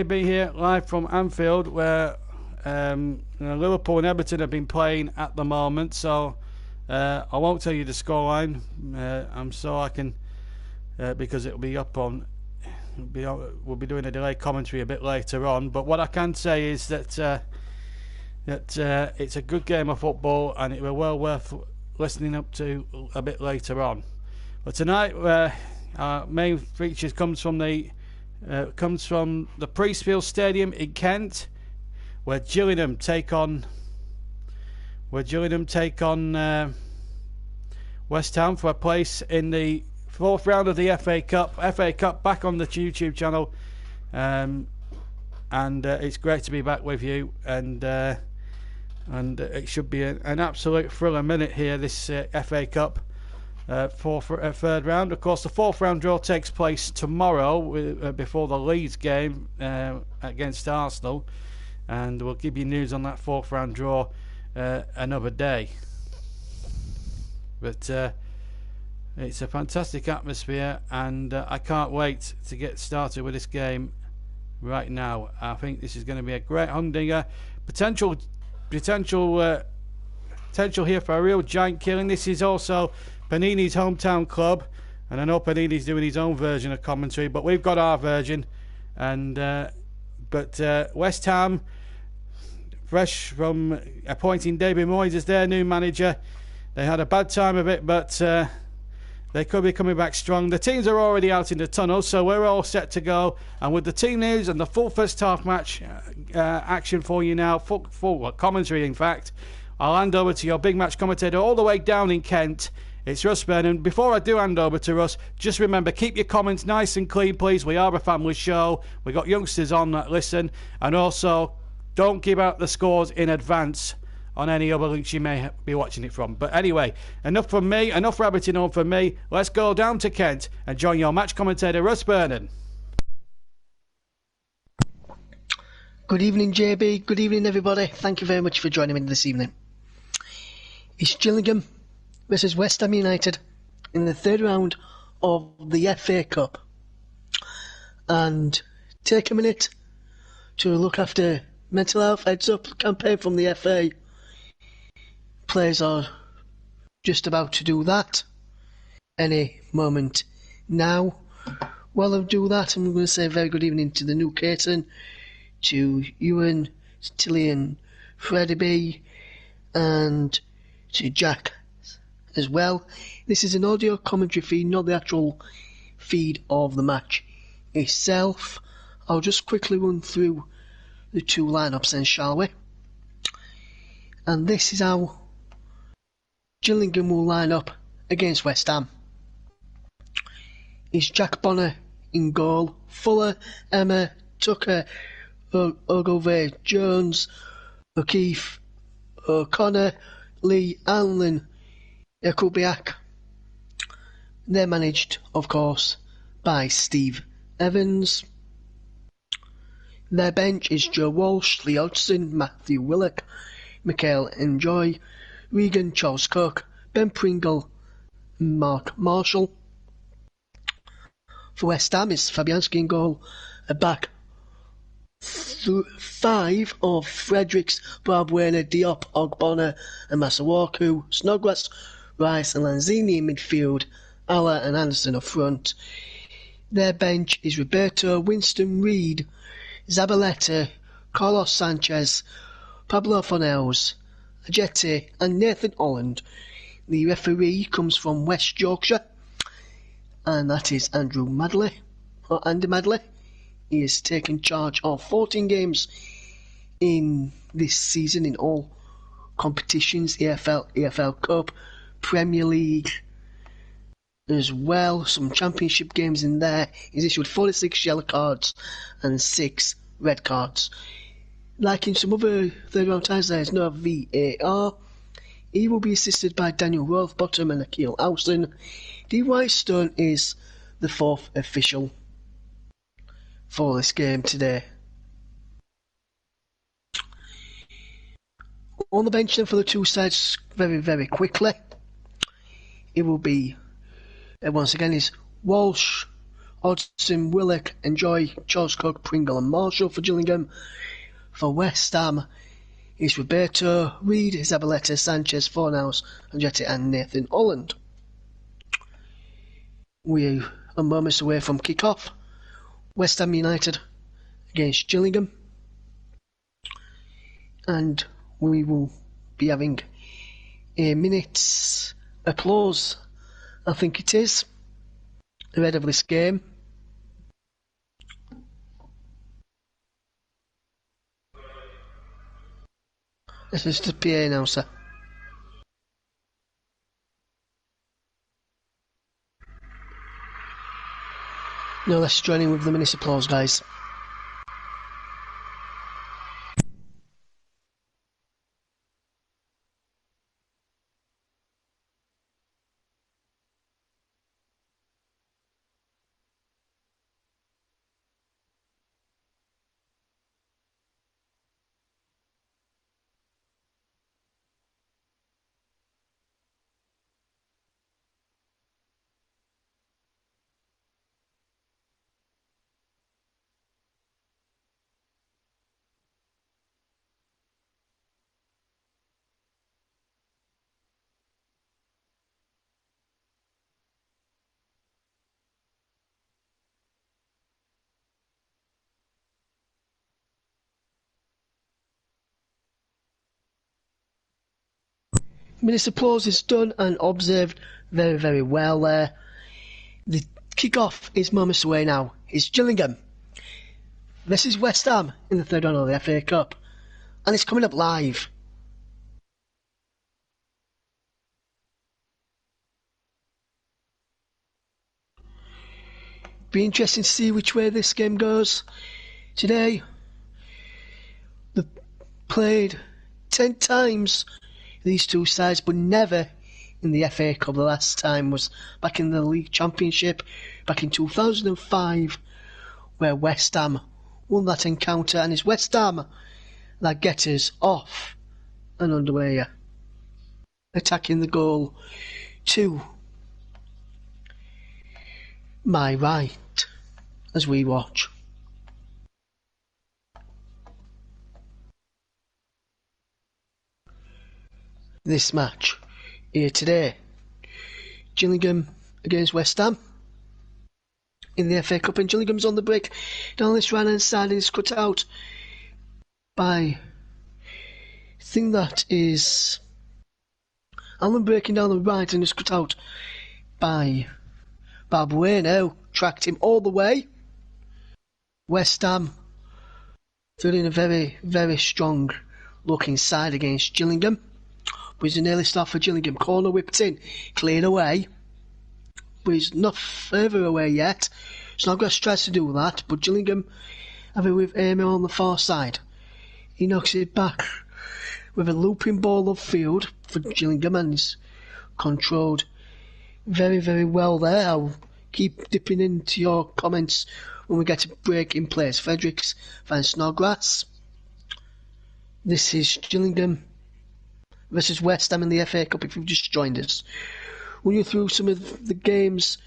Be here live from Anfield, where Liverpool and Everton have been playing at the moment. So I won't tell you the scoreline. I'm so I can because it'll be up on. We'll be doing a delayed commentary a bit later on. But what I can say is that it's a good game of football, and it will well worth listening up to a bit later on. But tonight, our main features comes from the Priestfield Stadium in Kent, where Gillingham take on West Ham for a place in the fourth round of the FA Cup. FA Cup back on the YouTube channel, and it's great to be back with you. And it should be an absolute thriller minute here. This FA Cup. For a third round. Of course, the fourth round draw takes place tomorrow before the Leeds game against Arsenal, and we'll give you news on that fourth round draw another day. But it's a fantastic atmosphere, and I can't wait to get started with this game right now. I think this is going to be a great humdinger. Potential here for a real giant killing. This is also Panini's hometown club, and I know Panini's doing his own version of commentary, but we've got our version. And but West Ham, fresh from appointing David Moyes as their new manager, they had a bad time of it, but they could be coming back strong. The teams are already out in the tunnel, so we're all set to go. And with the team news and the full first half match action for you now, full commentary in fact, I'll hand over to your big match commentator all the way down in Kent. It's Russ Burnham. Before I do hand over to Russ, just remember, keep your comments nice and clean, please. We are a family show. We've got youngsters on that listen. And also, don't give out the scores in advance on any other links you may be watching it from. But anyway, enough from me, enough rabbiting on from me. Let's go down to Kent and join your match commentator, Russ Burnham. Good evening, JB. Good evening, everybody. Thank you very much for joining me this evening. It's Gillingham versus West Ham United in the third round of the FA Cup. And take a minute to look after mental health heads up campaign from the FA. Players are just about to do that any moment now. While I do that, I'm going to say a very good evening to the new Caton, to Ewan, Tilly and Freddie B, and to Jack as well. This is an audio commentary feed, not the actual feed of the match itself. I'll just quickly run through the two lineups then, shall we? And this is how Gillingham will line up against West Ham. It's Jack Bonner in goal, Fuller, Emma, Tucker, Ogilvie, Jones, O'Keefe, O'Connor, Lee, Allen, Jakubiak. They're managed, of course, by Steve Evans. Their bench is Joe Walsh, Lee Hodgson, Matthew Willock, Michael Enjoy, Regan, Charles Cook, Ben Pringle, Mark Marshall. For West Ham, it's Fabianski in goal, a back five of Fredericks, Brad Werner, Diop, Ogbonna and Masawaku, Snodgrass, Rice and Lanzini in midfield, Allah and Anderson up front. Their bench is Roberto, Winston Reid, Zabaleta, Carlos Sanchez, Pablo Fornells, Ajeti and Nathan Holland. The referee comes from West Yorkshire, and that is Andy Madley. He has taken charge of 14 games in this season in all competitions, EFL Cup, Premier League as well, some championship games in there. He's issued 46 yellow cards and 6 red cards. Like in some other third round ties, there is no VAR. He will be assisted by Daniel Rothbottom and Akil Alston. D. Whitestone is the fourth official for this game today. On the bench then for the two sides, very, very quickly, it will be, once again, is Walsh, Hodgson, Willock, Enjoy, Charles Cook, Pringle and Marshall for Gillingham. For West Ham, it's Roberto, Reed, Zabaleta, Sanchez, Fornals, Andretti and Nathan Holland. We are moments away from kick-off. West Ham United against Gillingham. And we will be having a minute's applause, I think it is, ahead of this game. This is the PA announcer. Now let's join in with the minute's applause, guys. Minute's applause is done and observed very, very well there. The kick-off is moments away now. It's Gillingham. This is West Ham in the third round of the FA Cup. And it's coming up live. Be interesting to see which way this game goes. Today, they've played 10 times, these two sides, but never in the FA Cup. The last time was back in the League Championship, back in 2005, where West Ham won that encounter, and it's West Ham that gets us off and underway, attacking the goal to my right as we watch. This match here today, Gillingham against West Ham in the FA Cup, and Gillingham's on the break down this right hand side, and it's cut out by, I think that is Alan breaking down the right, and it's cut out by Balbuena, tracked him all the way. West Ham feeling a very, very strong looking side against Gillingham. But it's an early start for Gillingham. Corner whipped in, cleared away. But he's not further away yet. Snodgrass tries to do that, but Gillingham have it with Amy on the far side. He knocks it back with a looping ball upfield for Gillingham, and he's controlled very, very well there. I'll keep dipping into your comments when we get to break in place. Fredericks finds Snodgrass. This is Gillingham versus West Ham in the FA Cup, if you've just joined us. Run you through some of the game's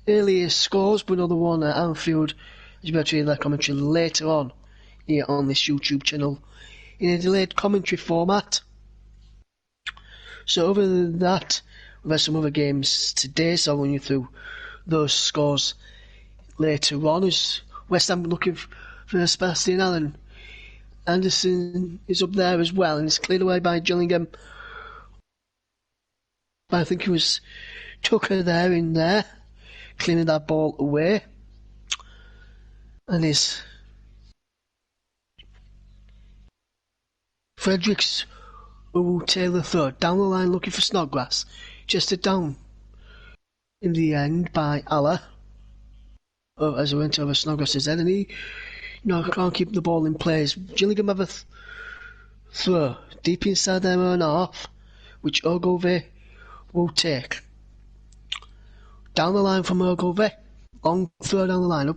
earlier scores, but another one at Anfield, as you'll be able to hear that commentary later on here on this YouTube channel in a delayed commentary format. So other than that, we've had some other games today, so I'll run you through those scores later on. As West Ham looking for Sebastian Allen. Anderson is up there as well, and it's cleared away by Gillingham. But I think it was Tucker there in there, cleaning that ball away. And is Fredericks who will tail the throw down the line looking for Snodgrass. Just down in the end by Allah. As it went over Snodgrass's head, and he can't keep the ball in place. Gillingham have a throw deep inside their own half, which Ogilvie will take. Down the line from Ogilvie. Long throw down the line up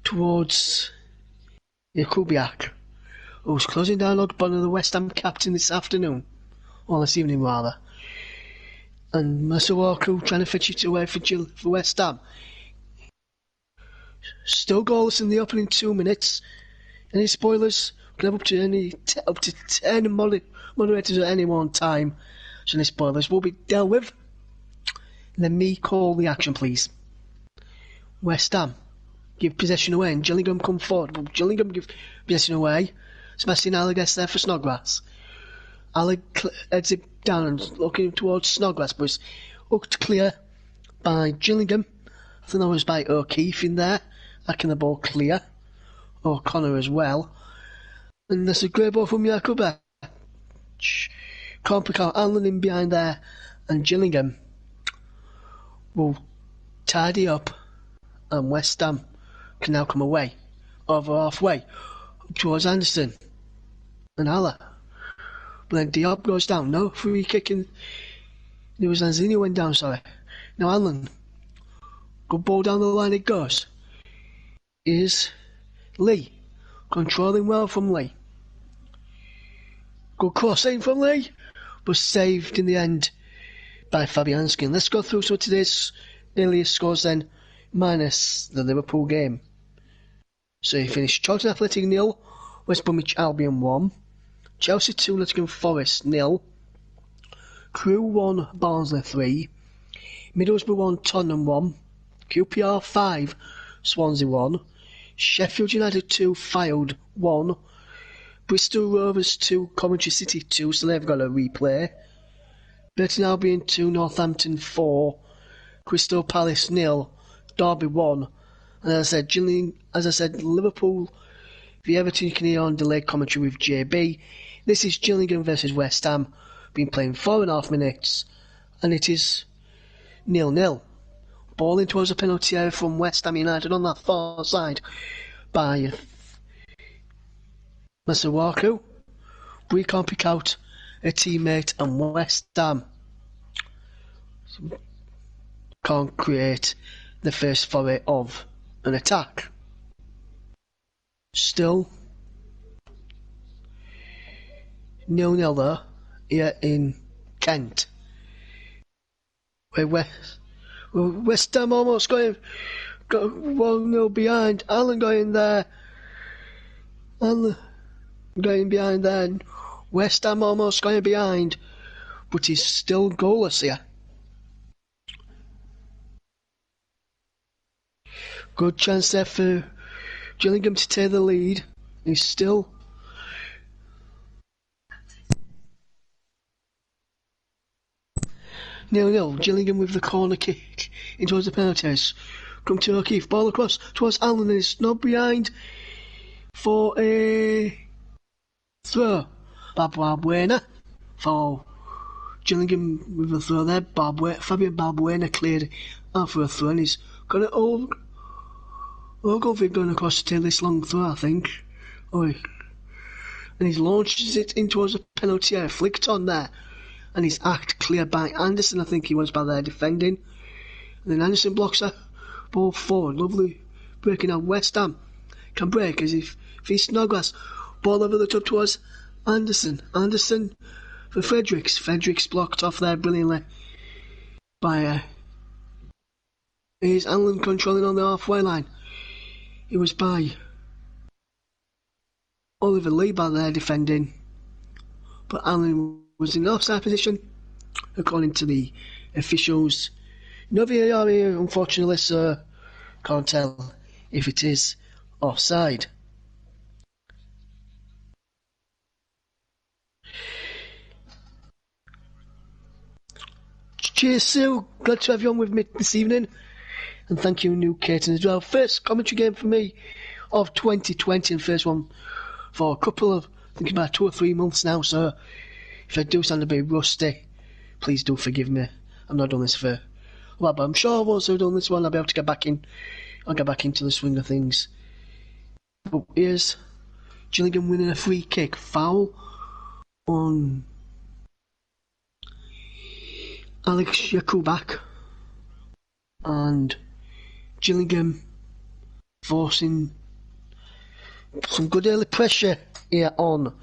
towards Jakubiak, who's closing down Ogbonna, the West Ham captain this afternoon. Or this evening rather. And Masuaku trying to fetch it away for West Ham. Still goalless in the opening 2 minutes. Any spoilers? We can have up to 10 moderators at any one time. So any spoilers will be dealt with. Let me call the action, please. West Ham give possession away and Gillingham come forward. Well, Gillingham give possession away. Sebastian Aller gets there for Snodgrass. Aller heads it down and looking towards Snodgrass, but it's hooked clear by Gillingham. I think that was by O'Keefe in there, backing the ball clear. O'Connor as well. And there's a great ball from Yakuba. Can't pick out Allen in behind there, and Gillingham will tidy up, and West Ham can now come away, over halfway, up towards Anderson and Haller. But then Diop goes down, no free kicking. It was Lanzini went down, sorry. Now Allen, good ball down the line it goes. Is Lee, controlling well from Lee. Good crossing from Lee, but saved in the end by Fabianski. And let's go through some of today's earliest scores then, minus the Liverpool game. So you finished Charlton Athletic 0, West Bromwich Albion 1, Chelsea 2, Nottingham Forest 0, Crewe 1, Barnsley 3, Middlesbrough 1, Tottenham 1, QPR 5, Swansea 1, Sheffield United 2, Fylde 1, Bristol Rovers 2, Coventry City 2, so they've got a replay. Burton Albion 2, Northampton 4, Crystal Palace 0, Derby 1, and as I said, Liverpool v Everton you can hear on delayed commentary with JB. This is Gillingham versus West Ham, been playing 4.5 minutes, and it is 0-0. Ball in towards a penalty area from West Ham United on that far side by Masuaku. We can't pick out a teammate, and West Ham can't create the first foray of an attack. Still 0-0 though here in Kent, where West Ham almost got 1-0 behind. Allen going there. Allen going behind there. And West Ham almost going behind, but he's still goalless here. Good chance there for Gillingham to take the lead. He's still 0-0. Gillingham with the corner kick in towards the penalties. Come to O'Keefe, ball across towards Allen, and it's not behind for a throw. Balbuena for Gillingham with a throw there. Fabian Balbuena cleared out for a throw, and he's got it all. Ogilvie going across to take this long throw, I think. And he launches it in towards the penalty area, flicked on there. And he's act clear by Anderson, I think he was by there defending. And then Anderson blocks that ball forward. Lovely breaking out. West Ham can break as if he's Snodgrass. Ball over the top towards Anderson. Anderson for Fredericks. Fredericks blocked off there brilliantly by here's Allen controlling on the halfway line. It was by Oliver Lee by there defending, but Allen was in offside position according to the officials. No VAR here, unfortunately, so can't tell if it is offside. Cheers, Sue. Glad to have you on with me this evening. And thank you, New Caton, as well. First commentary game for me of 2020, and first one for a couple of, I think about 2 or 3 months now. So if I do sound a bit rusty, please do forgive me. I've not done this for a while, but I'm sure once I've done this one, I'll be able to get back in. I'll get back into the swing of things. But here's Gillingham winning a free kick. Foul on Alex Jakubak. And Gillingham forcing some good early pressure here on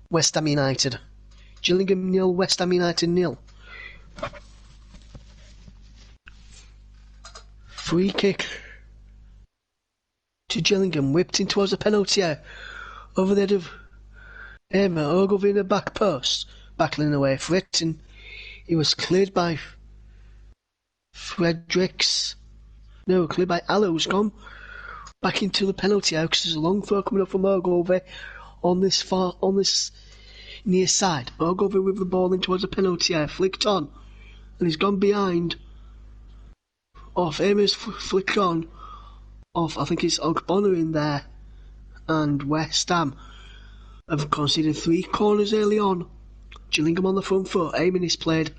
West Ham United. Gillingham 0, West Ham United 0. Free kick to Gillingham, whipped in towards the penalty area. Over the head of Ogilvie in the back post, battling away for it, and he was cleared by Fredericks. No, cleared by Alla, who's gone back into the penalty area because there's a long throw coming up from Ogilvie on this near side. Ogilvie with the ball in towards the penalty area, flicked on, and he's gone behind. Off Amy's flicked on. Off, I think it's Ogbonna in there, and West Ham have conceded 3 corners early on. Gillingham on the front foot, Eamon is played,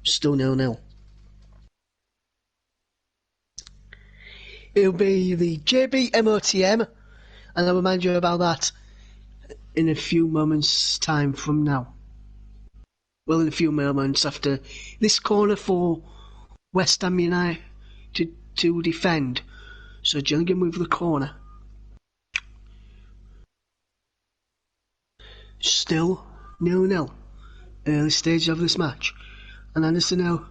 still 0-0. It'll be the JB MOTM, and I'll remind you about that in a few moments' time from now. Well, in a few moments after this corner for West Ham United to defend. So Gillingham with the corner. Still 0-0. Early stage of this match. And Anderson now,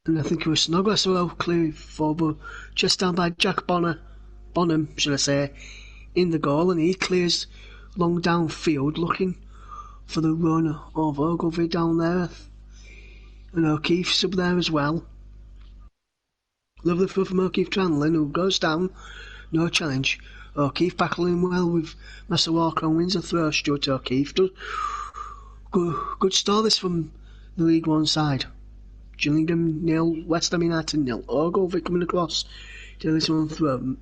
and I think it was Snodgrass well clear for, but just down by Jack Bonham, should I say, in the goal, and he clears long downfield looking for the run of Ogilvie down there. And O'Keefe's up there as well. Lovely throw from O'Keefe Tranlin, who goes down, no challenge. O'Keefe battling well with Master Walker and wins the throw. Stuart O'Keefe does good start this from the League One side. Gillingham 0, West Ham United 0. Ogilvie coming across to this one throw.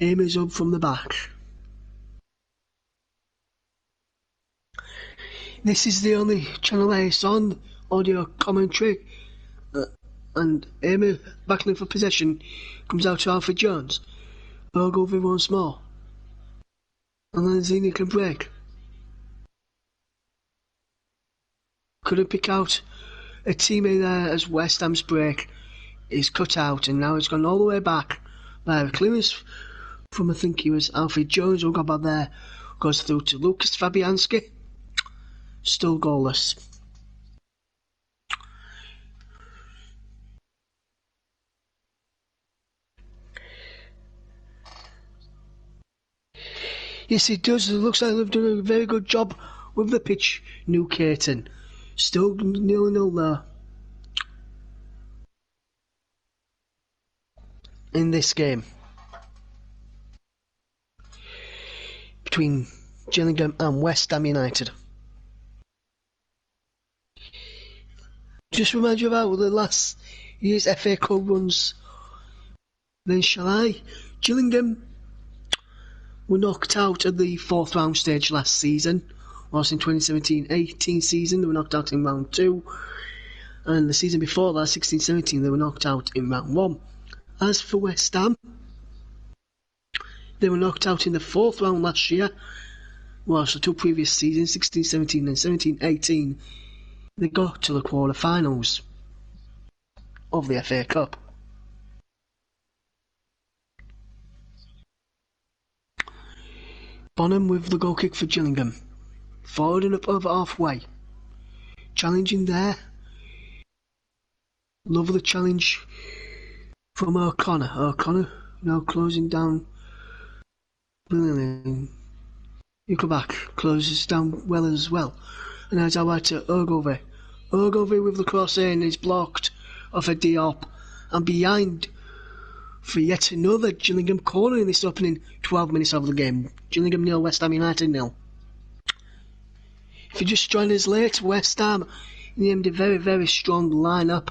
Amy's up from the back. This is the only channel it's on, audio commentary. And Amy battling for possession comes out to Alfred Jones. Ogilvie once more. And then Zini can break. Couldn't pick out a teammate there as West Ham's break is cut out, and now it's gone all the way back by a clearance from, I think he was Alfred Jones, who got back there, goes through to Lucas Fabianski. Still goalless. Yes, it does. It looks like they've done a very good job with the pitch, New Caton. Still 0-0 there. In this game. Between Gillingham and West Ham United. Just remind you about the last year's FA Cup runs. Then shall I? Gillingham were knocked out at the 4th round stage last season, whilst in 2017-18 season they were knocked out in round 2, and the season before that, 16-17, they were knocked out in round 1. As for West Ham, they were knocked out in the 4th round last year, whilst the 2 previous seasons, 16-17 and 17-18, they got to the quarter-finals of the FA Cup. Bonham with the goal kick for Gillingham. Forward and up over halfway. Challenging there. Lovely challenge from O'Connor. O'Connor now closing down brilliantly. You come back, closes down well as well. And now it's out to Ogilvie. Ogilvie with the cross in is blocked off a Diop and behind for yet another Gillingham corner in this opening 12 minutes of the game. Gillingham 0, West Ham United 0. If you just joined us late, West Ham named a very, very strong lineup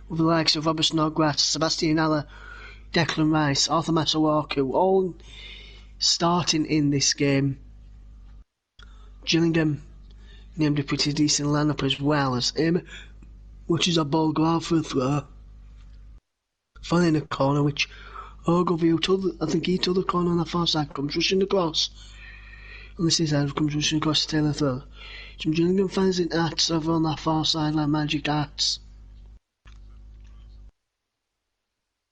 with the likes of Robert Snodgrass, Sebastian Haller, Declan Rice, Arthur Masuaku, all starting in this game. Gillingham named a pretty decent lineup as well as him, which is a ball go out for a throw. Finding a corner which Ogilvie, I think he told the corner on the far side, comes rushing across. On this side, comes rushing across to Taylor throw. Some Gillingham fans in hats over on that far side like magic hats.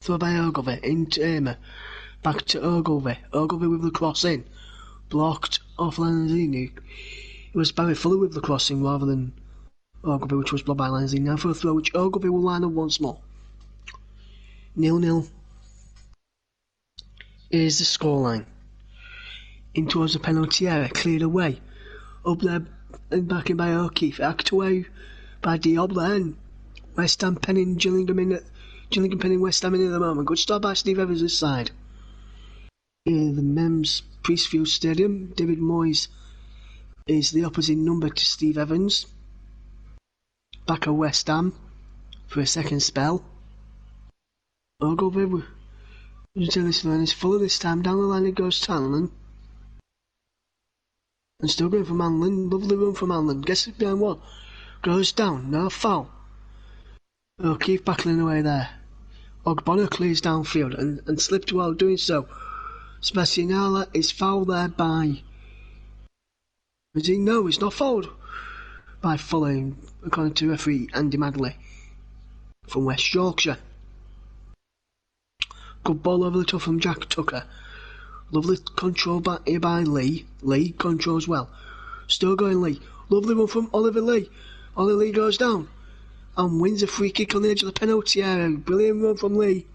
Throw by Ogilvie into Amer. Back to Ogilvie. Ogilvie with the cross in. Blocked off Lanzini. It was Barry Fuller with the crossing rather than Ogilvie, which was blocked by Lanzini. Now for a throw which Ogilvie will line up once more. 0-0. Here's the scoreline. In towards the penalty area, cleared away. Up there and back in by O'Keefe. Hacked away by Diop then. West Ham penning Gillingham penning West Ham in at the moment. Good start by Steve Evans this side. In the Mems Priestfield Stadium, David Moyes is the opposite number to Steve Evans. Back at West Ham for a second spell. I'll go over. This line is full of this time. Down the line it goes to Hanlon. And still going from Hanlon. Lovely run from Hanlon. Gets it behind one. Goes down. No foul. O'Keefe battling away there. Ogbonna clears downfield and slipped while doing so. Sebastianella is fouled there by... Is he? No, he's not fouled by Fulham, according to referee Andy Madley from West Yorkshire. Good ball over the top from Jack Tucker. Lovely control back here by Lee. Lee controls well. Still going Lee. Lovely one from Oliver Lee. Oliver Lee goes down and wins a free kick on the edge of the penalty area. Brilliant run from Lee.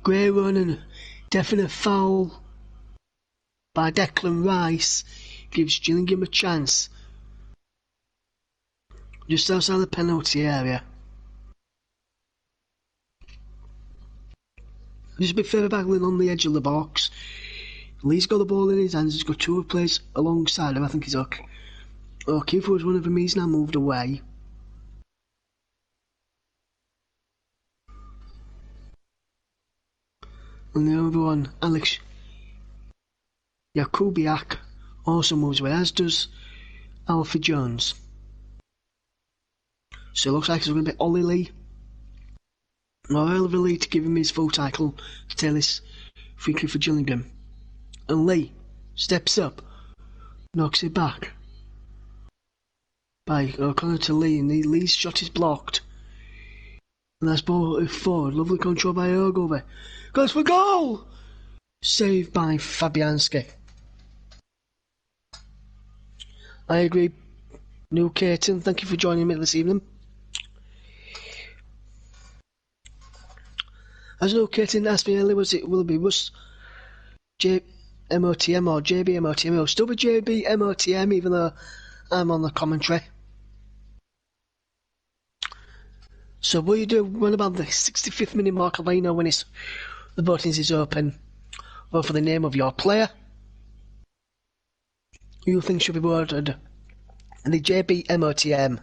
Great run and definite foul by Declan Rice gives Gillingham a chance. Just outside the penalty area. Just a bit further back on the edge of the box. Lee's got the ball in his hands. He's got two other players alongside him. I think he's O'Keefe was one of them. He's now moved away. And the other one, Alex Jakubiak, also moves away, as does Alfie Jones. So it looks like it's going to be Ollie Lee. Or Oliver Lee to give him his full title to tell this free kick for Gillingham. And Lee steps up, knocks it back by O'Connor to Lee, and Lee's shot is blocked. And that's ball forward. Lovely control by Ogilvie. Goes for goal! Saved by Fabianski. I agree. New Caton, thank you for joining me this evening. As New Caton asked me earlier, will it be Russ JMOTM or JBMOTM? It'll still be JBMOTM, even though I'm on the commentary. So what you do when about the 65th minute mark, I'll let you know when the voting is open. Vote for the name of your player who you think should be voted in the JBMOTM,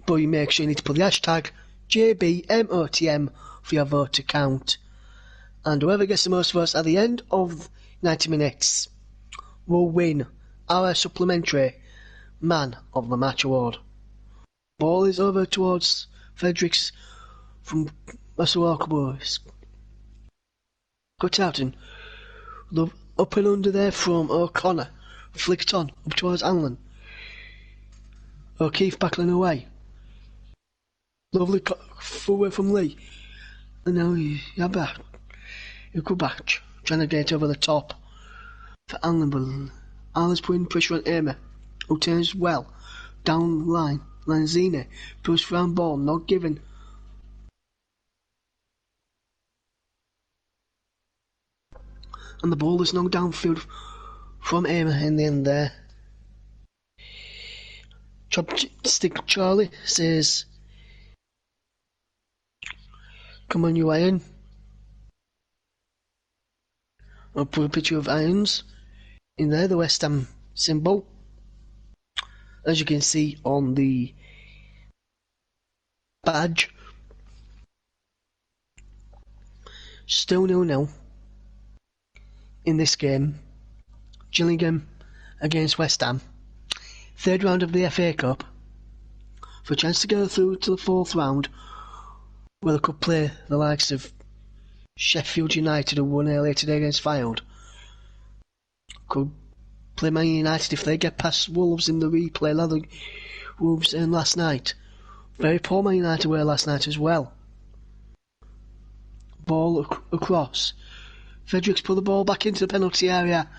but you make sure you need to put the hashtag JBMOTM for your vote to count. And whoever gets the most votes at the end of 90 minutes will win our supplementary Man of the Match award. Ball is over towards Fredericks from Masawaka Boys. Cut out and up and under there from O'Connor. Flicked on up towards Allen. O'Keefe battling away. Lovely forward from Lee. And now you're back. You go back, trying to get over the top for Allen, but Allen's putting pressure on Emma, who turns well down the line. Lanzini pushes round ball, not given. And the ball is knocked downfield from Emma in the end there. Chopstick Charlie says, "Come on, you Iron." I'll put a picture of Irons in there, the West Ham symbol, as you can see on the badge. Still 0-0 in this game. Gillingham against West Ham. Third round of the FA Cup. For a chance to go through to the fourth round, where they could play the likes of Sheffield United, who won earlier today against Fylde. Could play Man United if they get past Wolves in the replay, like the Wolves in last night. Very poor Man United were last night as well. Ball across. Fredericks put the ball back into the penalty area.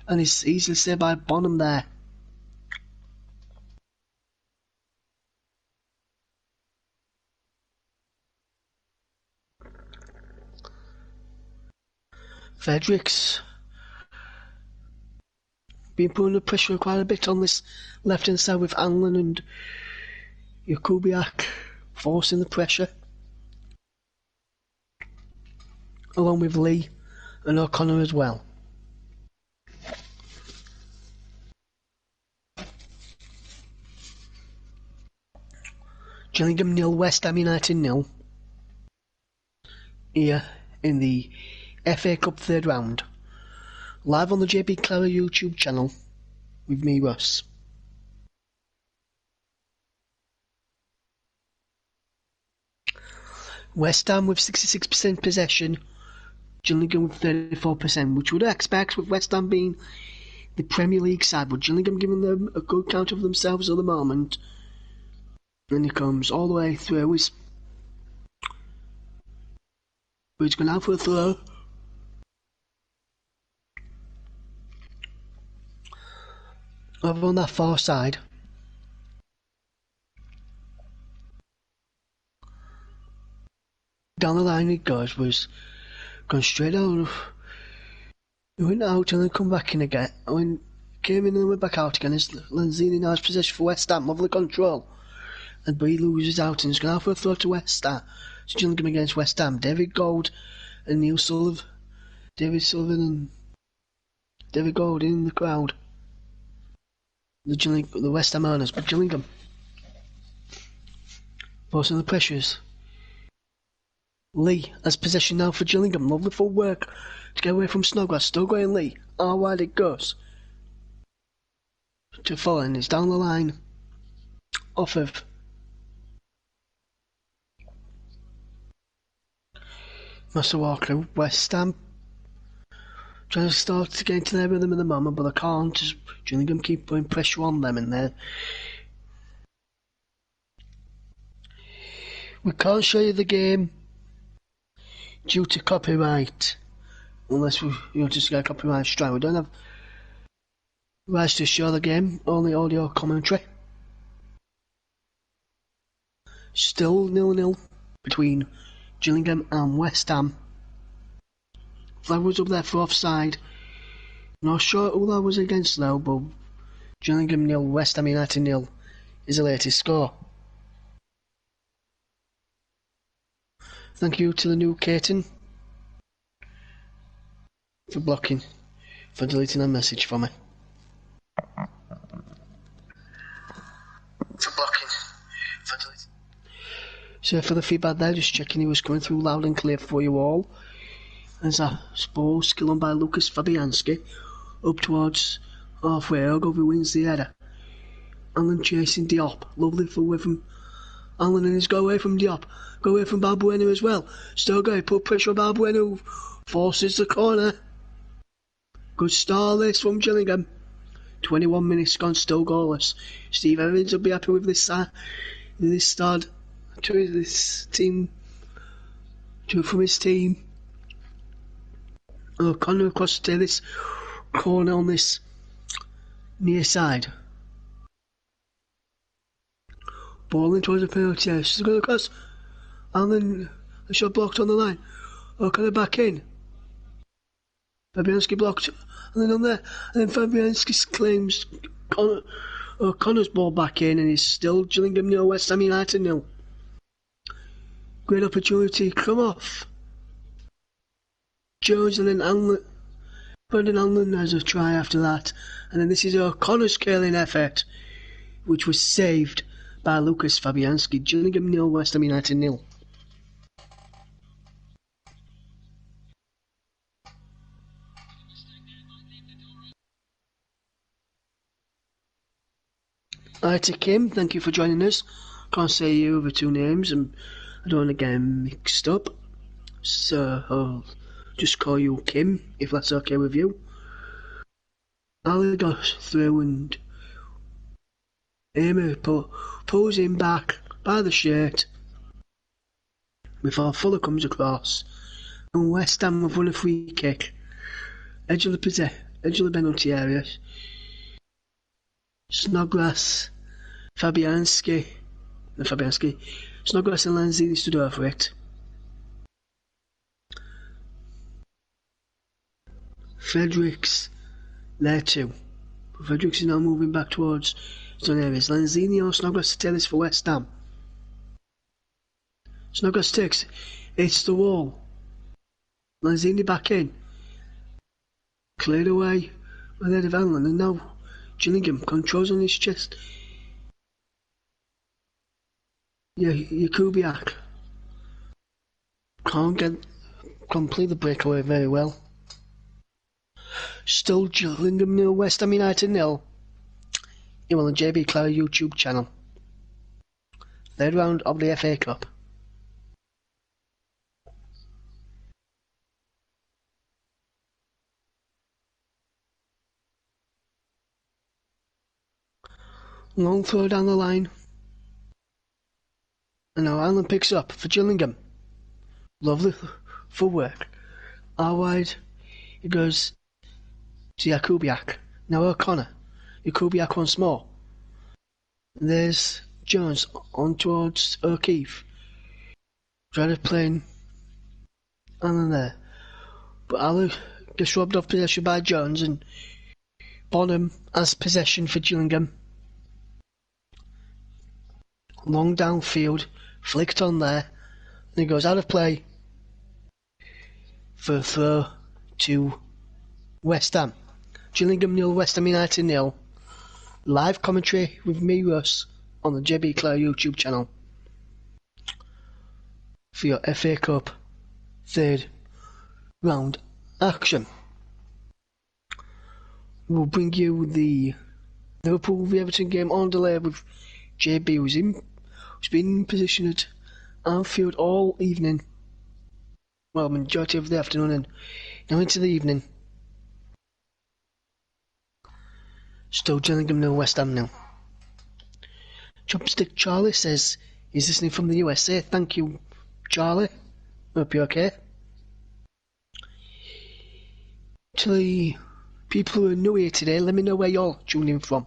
And it's easily saved by Bonham there. Fredericks been put under pressure quite a bit on this left hand side with Anlin and Jakubiak forcing the pressure, along with Lee and O'Connor as well. Gillingham 0, West Ham United 0. Here in the FA Cup third round, live on the JB Clara YouTube channel with me, Russ. West Ham with 66% possession, Gillingham with 34%, which would expect with West Ham being the Premier League side, but Gillingham giving them a good count of themselves at the moment. And he comes all the way through. He's going out for a throw. Over on that far side. Down the line it goes, was gone straight out. He went out and then come back in again. When came in and went back out again, as Lanzini now has possession for West Ham, over the control. But he loses out and he's going out for a throw to West Ham. So Gillingham against West Ham. David Gold and Neil Sullivan. David Sullivan and David Gold in the crowd. The West Ham owners, but Gillingham forcing the pressures. Lee has possession now for Gillingham. Lovely footwork to get away from Snodgrass. Still going Lee. How wide it goes. To Fulham is down the line. Off of Master Walker. West Ham trying to start to get into their rhythm at the moment, but they can't. Just Gillingham keep putting pressure on them in there. We can't show you the game due to copyright, unless we just get a copyright strike. We don't have rights to show the game, only audio commentary. Still 0-0 between Gillingham and West Ham. Flag was up there for offside. Not sure who that was against though, but Gillingham 0, West Ham United 0 is the latest score. Thank you to the new Caton for deleting that message for me. So for the feedback there, just checking he was coming through loud and clear for you all. As I suppose, skill on by Lucas Fabianski, up towards halfway, Ogilvy wins the header. Alan chasing Diop, lovely away from Alan and he's go away from Diop, go away from Balbuena as well. Still going, put pressure on Balbuena, forces the corner. Good start this from Gillingham. 21 minutes gone, still goalless. Steve Evans will be happy with this start to this team, from his team. O'Connor across to this corner on this near side. Ball in towards the penalty area. She's going across. And then the shot blocked on the line. O'Connor back in. Fabianski blocked. And then on there. And then Fabianski claims O'Connor's ball back in. And it's still Gillingham 0, West Ham United 0. Great opportunity. Come off. Jones and then Brendan Allen has a try after that. And then this is O'Connor's curling effort, which was saved by Lucas Fabianski. Gillingham 0, West Ham United 0. Hi to Kim, thank you for joining us. Can't say you over two names and I don't want to get them mixed up. So I'll just call you Kim, if that's okay with you. Ali goes through and Amy pulls him back by the shirt before Fuller comes across. And West Ham have won a free kick. Edge of the edge of the penalty area. Snodgrass, Snodgrass and Lanzini stood over it. Fredericks there too. Fredericks is now moving back towards his own areas. Lanzini or Snodgrass to take this for West Ham. Snodgrass takes it's the wall. Lanzini back in. Cleared away by the head of Allen, and now Gillingham controls on his chest. Jakubiak can't complete the breakaway very well. Still Gillingham 0, West Ham United 0. Here on the JB Clara YouTube channel. Third round of the FA Cup. Long throw down the line. And now Allen picks up for Gillingham. Lovely footwork. Out wide. It goes to Jakubiak. Now O'Connor. Jakubiak once more. There's Jones on towards O'Keefe. Trying to play Allen there. But Allen gets robbed off possession by Jones, and Bonham has possession for Gillingham. Long downfield, flicked on there, and he goes out of play for a throw to West Ham. Gillingham 0, West Ham United 0. Live commentary with me, Russ, on the JB Clara YouTube channel for your FA Cup third round action. We'll bring you the Liverpool-Everton game on delay with JB, who's been in position at Anfield all evening. Well, majority of the afternoon and now into the evening. Still Gillingham 0, West Ham 0. Chopstick Charlie says he's listening from the USA. Thank you, Charlie. Hope you're okay. To the people who are new here today, let me know where you're tuning in from.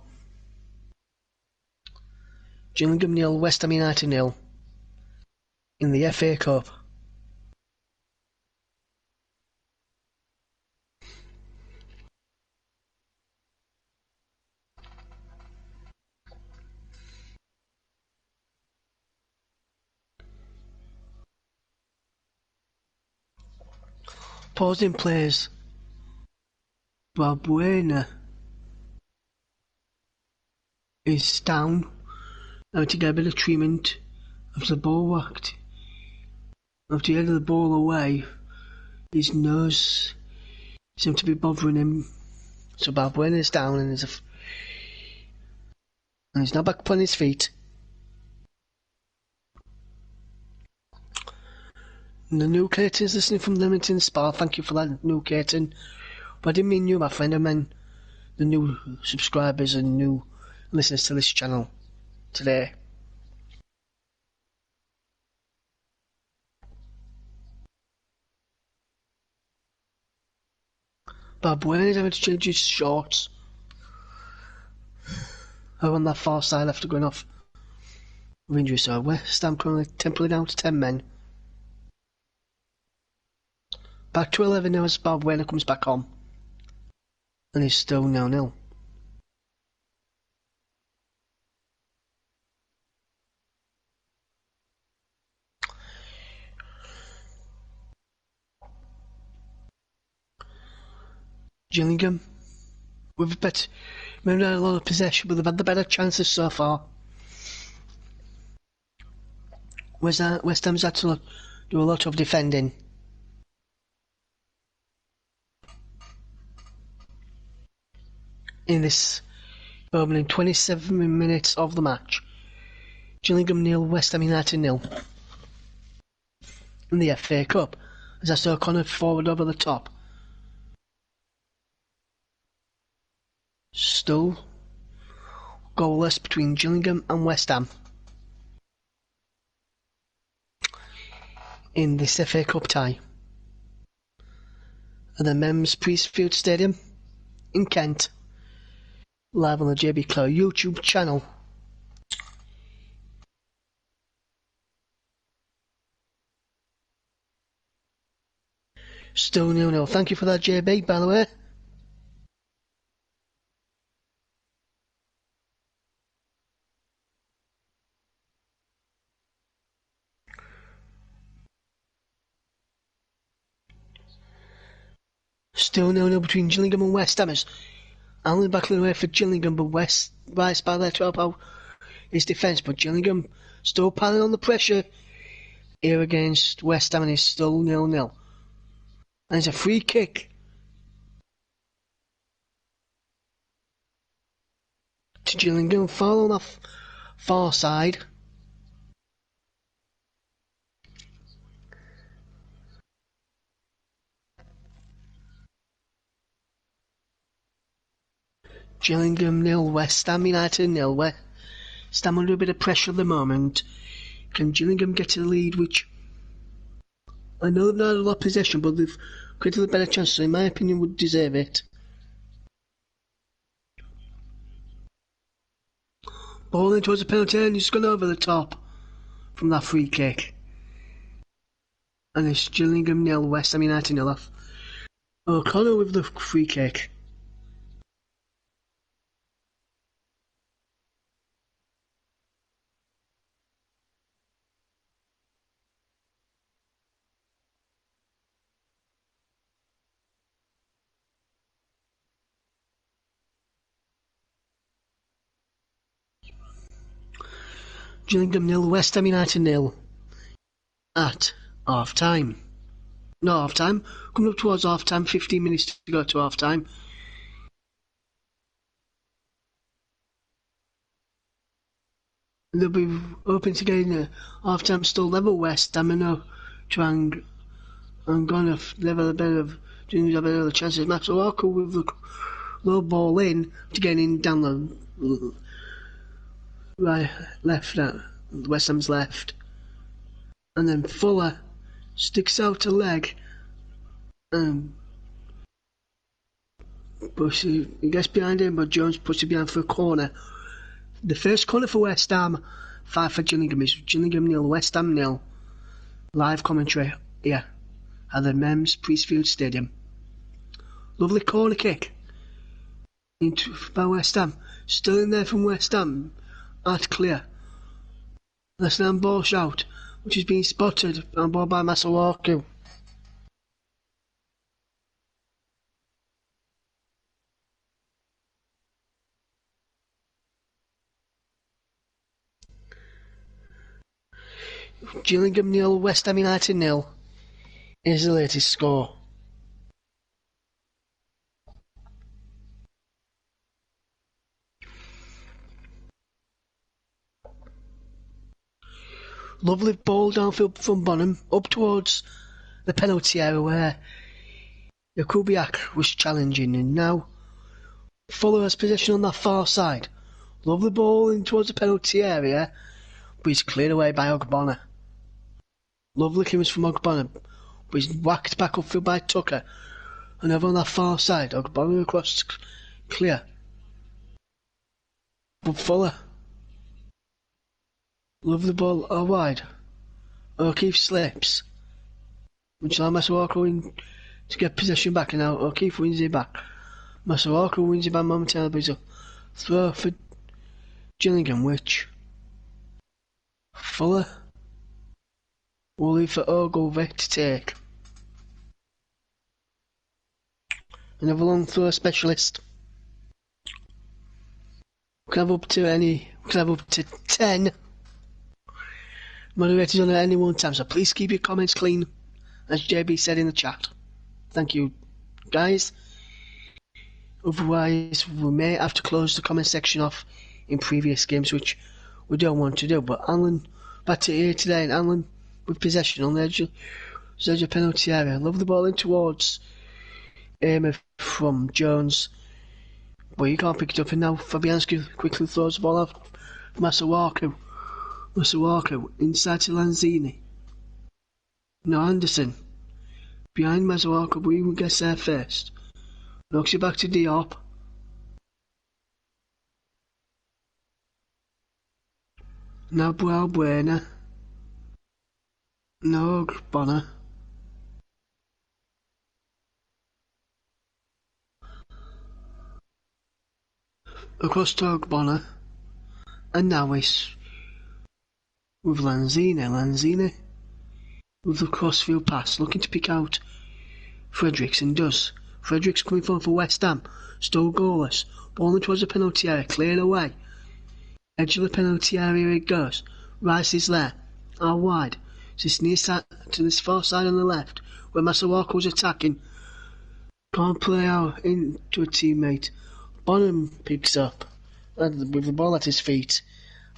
Gillingham 0, West Ham United 0 in the FA Cup. Pausing plays. Balbuena is down. Now to get a bit of treatment after the ball whacked. After he headed the ball away, his nose seemed to be bothering him. So Balbuena is down and he's now back up on his feet. And the new Caton's listening from Leamington Spa. Thank you for that, new Caton. But I didn't mean you, my friend. I meant the new subscribers and new listeners to this channel today. Balbuena is having to change his shorts. On that far side after going off with injury. So West Ham currently temporarily down to 10 men. Back to 11 now as Balbuena comes back on. And he's still 0-0. Gillingham with a bit, maybe not a lot of possession, but they've had the better chances so far. West Ham's had to do a lot of defending. In this opening 27 minutes of the match. Gillingham 0, West Ham United 0. In the FA Cup, as I saw O'Connor forward over the top. Still goalless between Gillingham and West Ham in this FA Cup tie at the Mems Priestfield Stadium in Kent, live on the JB Clare YouTube channel. Still 0-0. Thank you for that, JB, by the way. Still 0-0 between Gillingham and West Hammers. Allen battling away for Gillingham, but West Rice by there to help out his defence. But Gillingham still piling on the pressure here against West Ham, and it's still 0-0. And it's a free kick to Gillingham, foul on the far side. Gillingham 0, West Ham United 0. West Ham under a bit of pressure at the moment. Can Gillingham get to the lead, which I know they've not had a lot of possession, but they've created a better chance, so in my opinion would deserve it. Ball in towards the penalty area, and he's gone over the top from that free kick. And it's Gillingham 0, West Ham United 0. O'Connor with the free kick. Gillingham 0, West Ham United 0 at half time. No, half time. Coming up towards half time, 15 minutes to go to half time. They'll be hoping to get in half time still level. West Ham and trying and going to level a bit of doing a better chances. Max Walker with the low ball in to get in down the right, left, West Ham's left, and then Fuller sticks out a leg, but he gets behind him, but Jones puts it behind for a corner. The first corner for West Ham, 5 for Gillingham. Is Gillingham 0, West Ham 0. Live commentary here at the Mems Priestfield Stadium. Lovely corner kick by West Ham, still in there from West Ham. At clear. Less than ball shout, which is being spotted on ball by Masawaku. Gillingham 0, West Ham United 0 is the latest score. Lovely ball downfield from Bonham, up towards the penalty area where Jakubiak was challenging, and now Fuller has possession on that far side. Lovely ball in towards the penalty area, but he's cleared away by Ogbonna. Lovely clearance from Ogbonna, but he's whacked back upfield by Tucker. And over on that far side, Ogbonna across clear. But Fuller. Lovely ball wide. O'Keefe slips, which allows Walker to get possession back, and now O'Keefe wins it back. Walker wins it back momentarily, but it's a throw for Gillingham, which Fuller will leave for Ogilvie to take. Another long throw specialist. We can have up to 10 moderators on at any one time, so please keep your comments clean, as JB said in the chat. Thank you, guys. Otherwise, we may have to close the comment section off in previous games, which we don't want to do. But Allen back to here today, and Allen with possession on the edge of penalty area. Love the ball in towards from Jones, but you can't pick it up, and now Fabianski quickly throws the ball out for Masawaku. Inside to Lanzini. No, Anderson behind Masawaku, but he gets there first. Knocks it back to Diop. Now Buena. No Ogbonna. Across to Ogbonna. And now it's with Lanzini with the crossfield pass, looking to pick out Fredericks, and does. Fredericks coming forward for West Ham, still goalless, ball towards the penalty area, cleared away. Edge of the penalty area it goes. Rice is there, out wide. So it's near to this far side on the left, where Masawako was attacking. Can't play out into a teammate. Bonham picks up with the ball at his feet,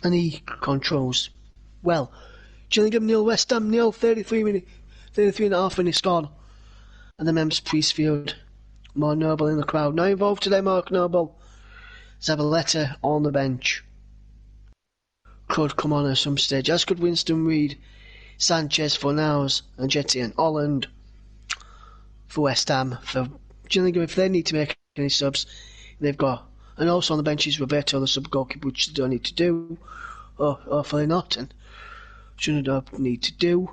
and he controls. Well, Gillingham 0, West Ham 0, 33 and a half minutes gone. And the Mems Priestfield, more Noble in the crowd. Not involved today, Mark Noble. Zabaleta on the bench. Could come on at some stage, as could Winston Reid, Sanchez, Fornals, and Jetty and Holland for West Ham. For Gillingham, if they need to make any subs, they've got. And also on the bench is Roberto, the sub goalkeeper, which they don't need to do. Or hopefully not, and shouldn't need to do.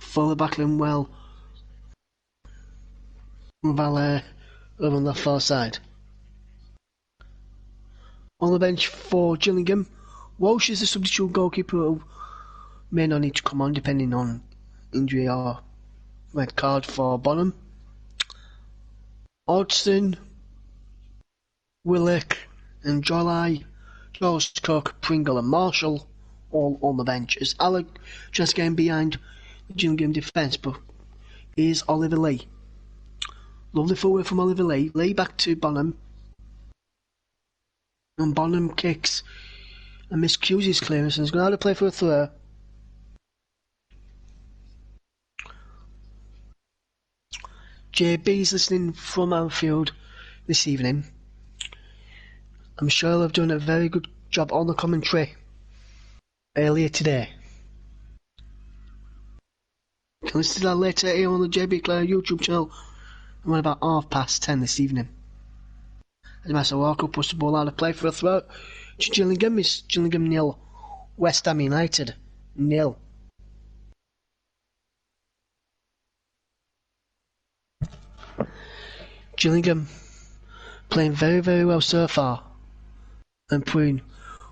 Follow the backline well. Valet over on the far side. On the bench for Gillingham, Walsh is the substitute goalkeeper who may not need to come on depending on injury or red card for Bonham. Hodgson, Willock and Jolly, Charles Cook, Pringle and Marshall all on the bench as Alec just getting behind the Gillingham defence, but here's Oliver Lee. Lovely forward from Oliver Lee. Lee back to Bonham. And Bonham kicks and miscues his clearance and is going to have to play for a throw. JB's listening from Anfield this evening. I'm sure they've done a very good job on the commentary earlier today. You can listen to that later here on the JB Clare YouTube channel around about 10:30 this evening. As Masawako puts the ball out of play for a throw to Gillingham. It's Gillingham 0, West Ham United 0. Gillingham playing very, very well so far and putting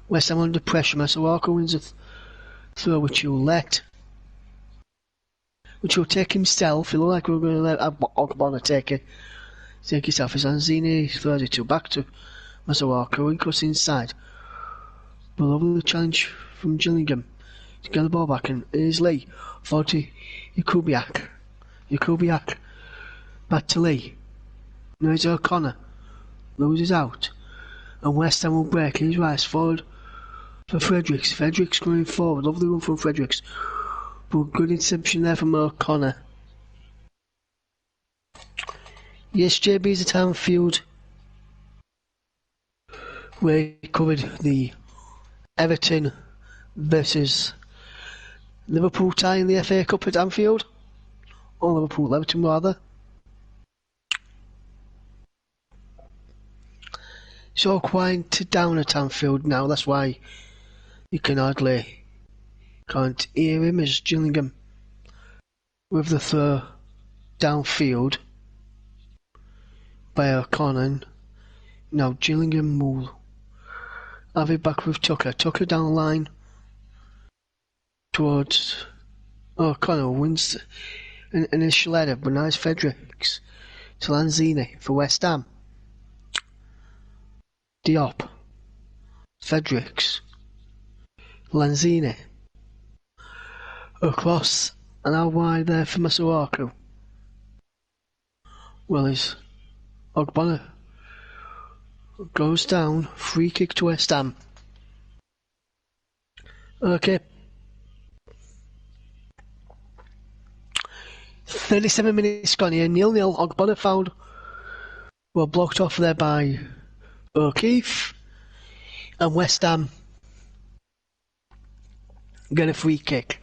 West Ham under pressure. Masawako wins a throw which he'll take himself. It looks like we're going to let Ogbonna take it off. As Anzini throws it back to Masawako and cuts inside. But over the challenge from Gillingham to get the ball back, and here's Lee. 40 Jakubiak back to Lee. Now it's O'Connor. Loses out. And West Ham will break. He's right forward for Fredericks. Fredericks going forward. Lovely run from Fredericks. But good interception there from O'Connor. Yes, JB's at Anfield, where he covered the Everton versus Liverpool tie in the FA Cup at Anfield. Or Everton rather. It's all quieted down at Anfield now, that's why you can't hear him as Gillingham with the throw downfield by O'Connor. Now Gillingham will have it back with Tucker. Tucker down the line towards O'Connor, wins an initial header, but now it's Fredericks to Lanzini for West Ham. Diop, Fredericks, Lanzini, across and out wide there for Masuaku. Well, his Ogbonna goes down, free kick to West Ham. Okay. 37 minutes gone here, 0-0. Ogbonna fouled. Well, blocked off there by O'Keefe. And West Ham get a free kick.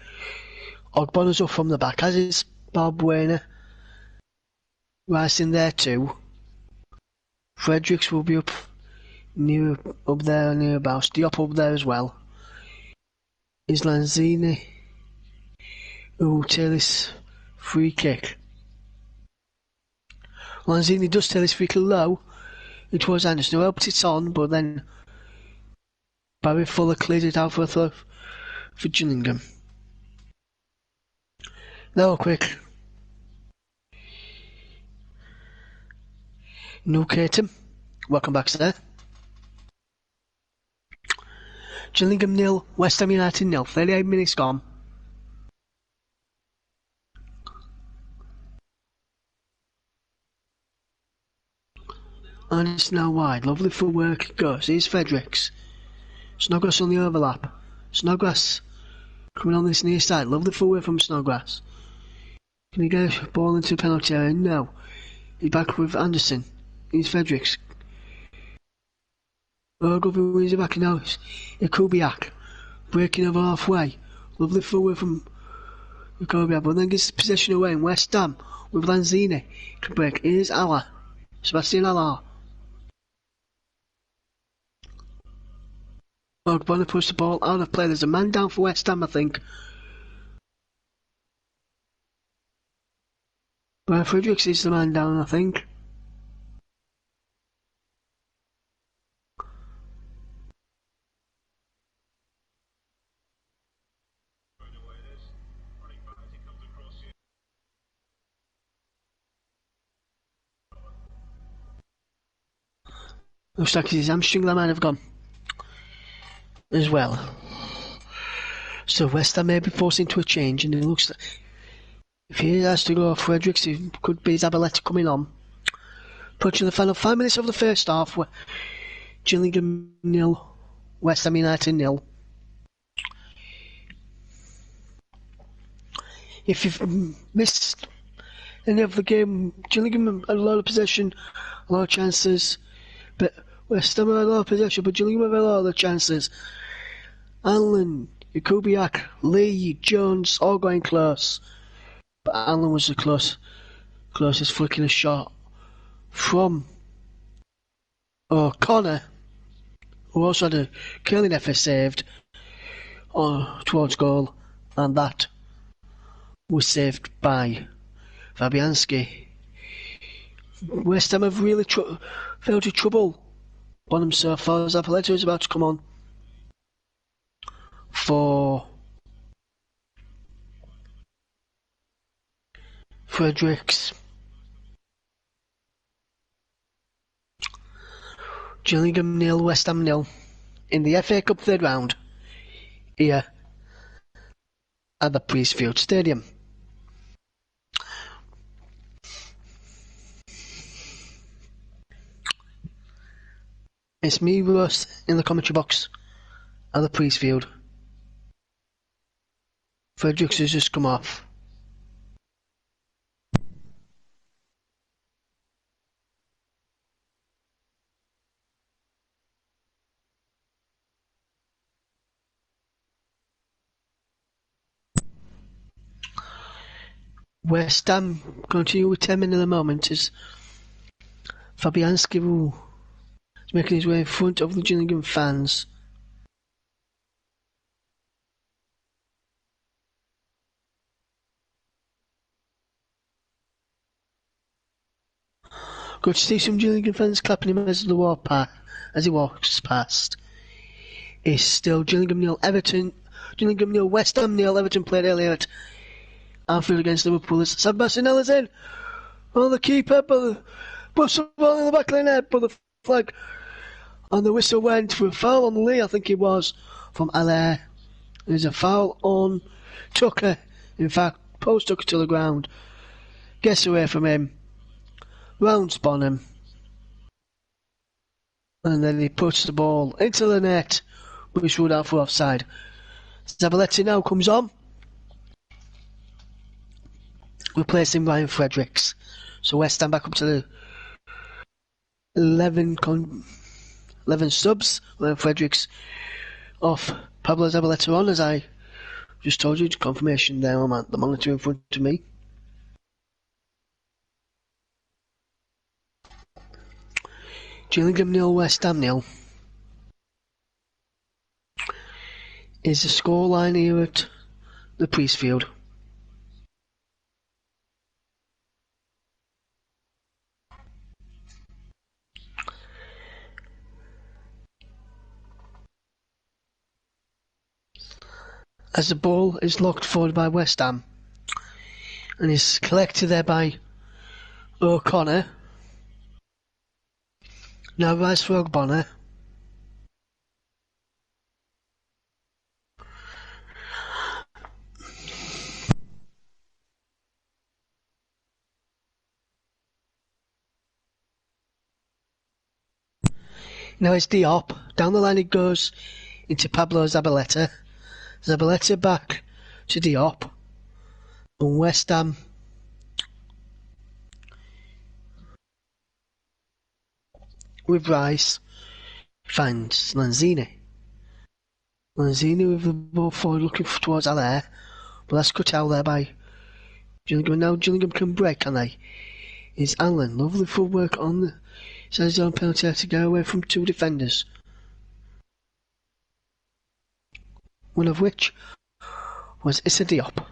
Ogbonna's up from the back, as is Balbuena. Rice in there too. Fredericks will be up near up there, nearabouts. Diop up there as well. Is Lanzini, who will take this free kick. Lanzini does take this free kick low. It was Anderson who helped it on, but then Barry Fuller cleared it out for a throw for Gillingham. Now quick. No Caton. Welcome back, sir. Gillingham 0, West Ham United 0. 38 minutes gone. And it's now wide. Lovely footwork it goes. Here's Fredericks. Snodgrass on the overlap. Snodgrass coming on this near side. Lovely footwork from Snodgrass. Can he get a ball into the penalty area? No. He's back with Anderson. Here's Fredericks. Oh, good wins it back now. It's Kubiak. Breaking over halfway. Lovely footwork from Kubiak, but then gets the possession away in West Ham with Lanzini. Can break. Here's Allah. Sebastian Allah. Ogbonna pushed the ball out of play. There's a man down for West Ham, I think. Brian Fredericks is the man down, I think. Looks like his hamstring might have gone as well. So West Ham may be forced into a change, and it looks like if he has to go Fredericks, it could be Zabaleta coming on. Approaching the final 5 minutes of the first half, Gillingham 0, West Ham United 0. If you've missed any of the game, Gillingham had a lot of possession, a lot of chances, but West Ham had a lot of possession, but Gillingham had a lot of chances. Allen, Kubiak, Lee, Jones, all going close. But Allen was the closest, flicking a shot from O'Connor, who also had a curling effort saved towards goal, and that was saved by Fabianski. West Ham have really fell into trouble on them so far. Zabaleta is about to come on for Fredericks. Gillingham 0, West Ham 0 in the FA Cup third round here at the Priestfield Stadium. It's me, Russ, in the commentary box at the Priestfield. Fredericks has just come off. West Ham continue with 10 minutes at the moment as Fabianski is making his way in front of the Gillingham fans. Good to see some Gillingham fans clapping him as he walks past. It's still Gillingham 0, Gillingham 0, West Ham 0. Everton played earlier at Anfield against Liverpool. Sebastian is in. Oh, the keeper, but puts the ball in the back of the net, but the flag and the whistle went for a foul on Lee, I think it was, from Allaire. There's a foul on Tucker. In fact, post Tucker to the ground. Gets away from him. Rounds Bonham. And then he puts the ball into the net, which ruled out for offside. Zabaleta now comes on, replacing Ryan Fredericks. So West Ham back up to the 11 subs. Ryan Fredericks off. Pablo Zabaleta on, as I just told you. Confirmation there on the monitor in front of me. Gillingham 0, West Ham 0. is the scoreline here at the Priestfield. As the ball is locked forward by West Ham and is collected there by O'Connor. Now Rice for Ogbonna. Now it's Diop. Down the line it goes into Pablo Zabaleta. Zabaleta back to Diop. And West Ham with Rice finds Lanzini. Lanzini with the ball forward looking towards Allaire. But that's cut out there by Gillingham. Now Gillingham can break, can they? It's Allen. Lovely footwork on the side zone penalty to get away from two defenders. One of which was Issa Diop.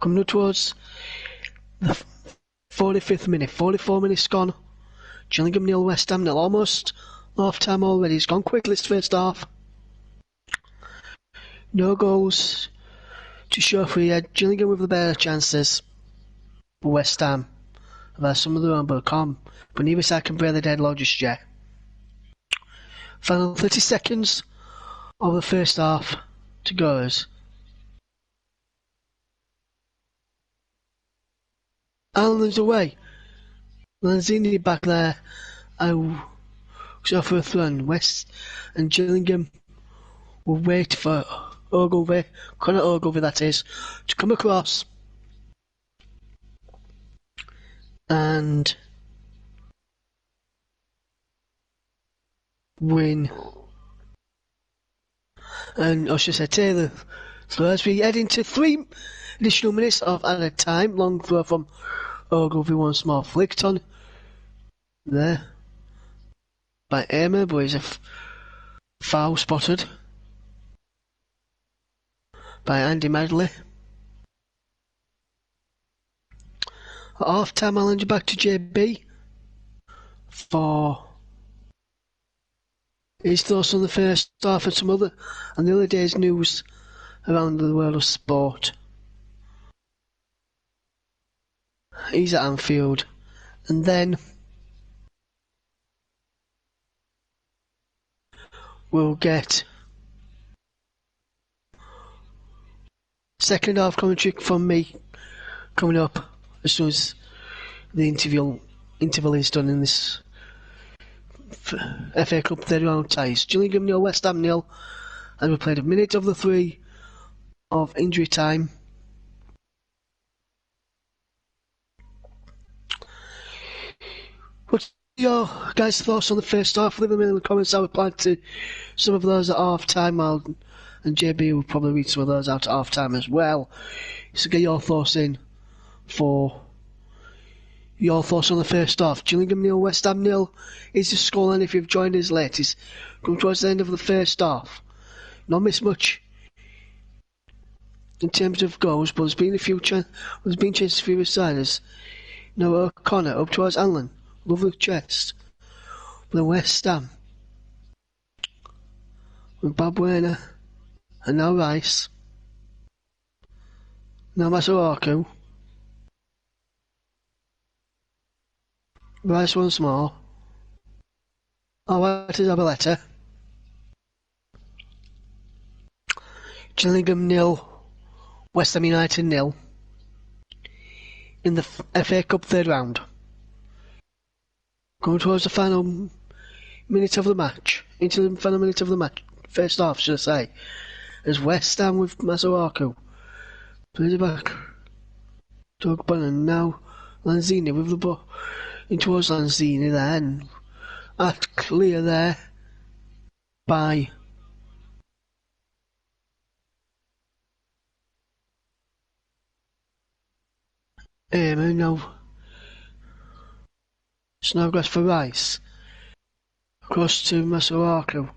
Coming up towards the 45th minute, 44 minutes gone. Gillingham 0, West Ham 0, almost half time already. It's gone quickly this first half. No goals to show for yet. Gillingham with the better chances. But West Ham have had some of their own, but neither side can break the deadlock just yet. Final 30 seconds of the first half to goers. Allen's away. Lanzini back there. So for a throw. West and Gillingham will wait for Ogilvie, Conor Ogilvie that is, to come across and win. And I should say Taylor. So as we head into 3 additional minutes of added time, long throw from Ogilvie once more, flicked on there by Emma, but he's a foul spotted by Andy Medley. At half time, I'll hand you back to JB for his thoughts on the first half and some other and the other day's news around the world of sport. He's at Anfield, and then we'll get second half commentary from me coming up as soon as the interval is done in this FA Cup third round ties. Gillingham 0, West Ham 0, and we played a minute of the 3 of injury time. What's your guys' thoughts on the first half? Leave them in the comments. I would reply to some of those at half time, and JB will probably read some of those out at half time as well. So get your thoughts in for your thoughts on the first half. Gillingham 0, West Ham 0 is the scoreline if you've joined us late. It's come towards the end of the first half. Not missed much in terms of goals, but there's been chances for either side. Now O'Connor up towards Allen. Lovely chest. The West Ham with Bob Werner and now Rice. Now Masuaku. Rice once more. Alright, is Zabaleta. Gillingham 0, West Ham United 0 in the FA Cup third round. Going towards the final minute of the match, into the final minute of the match, first half should I say, as West Ham with Masuaku. Plays it back to Ogbonna, and now Lanzini with the ball in towards Lanzini there, and at clear there by now Snodgrass for Rice. Across to Masuaku.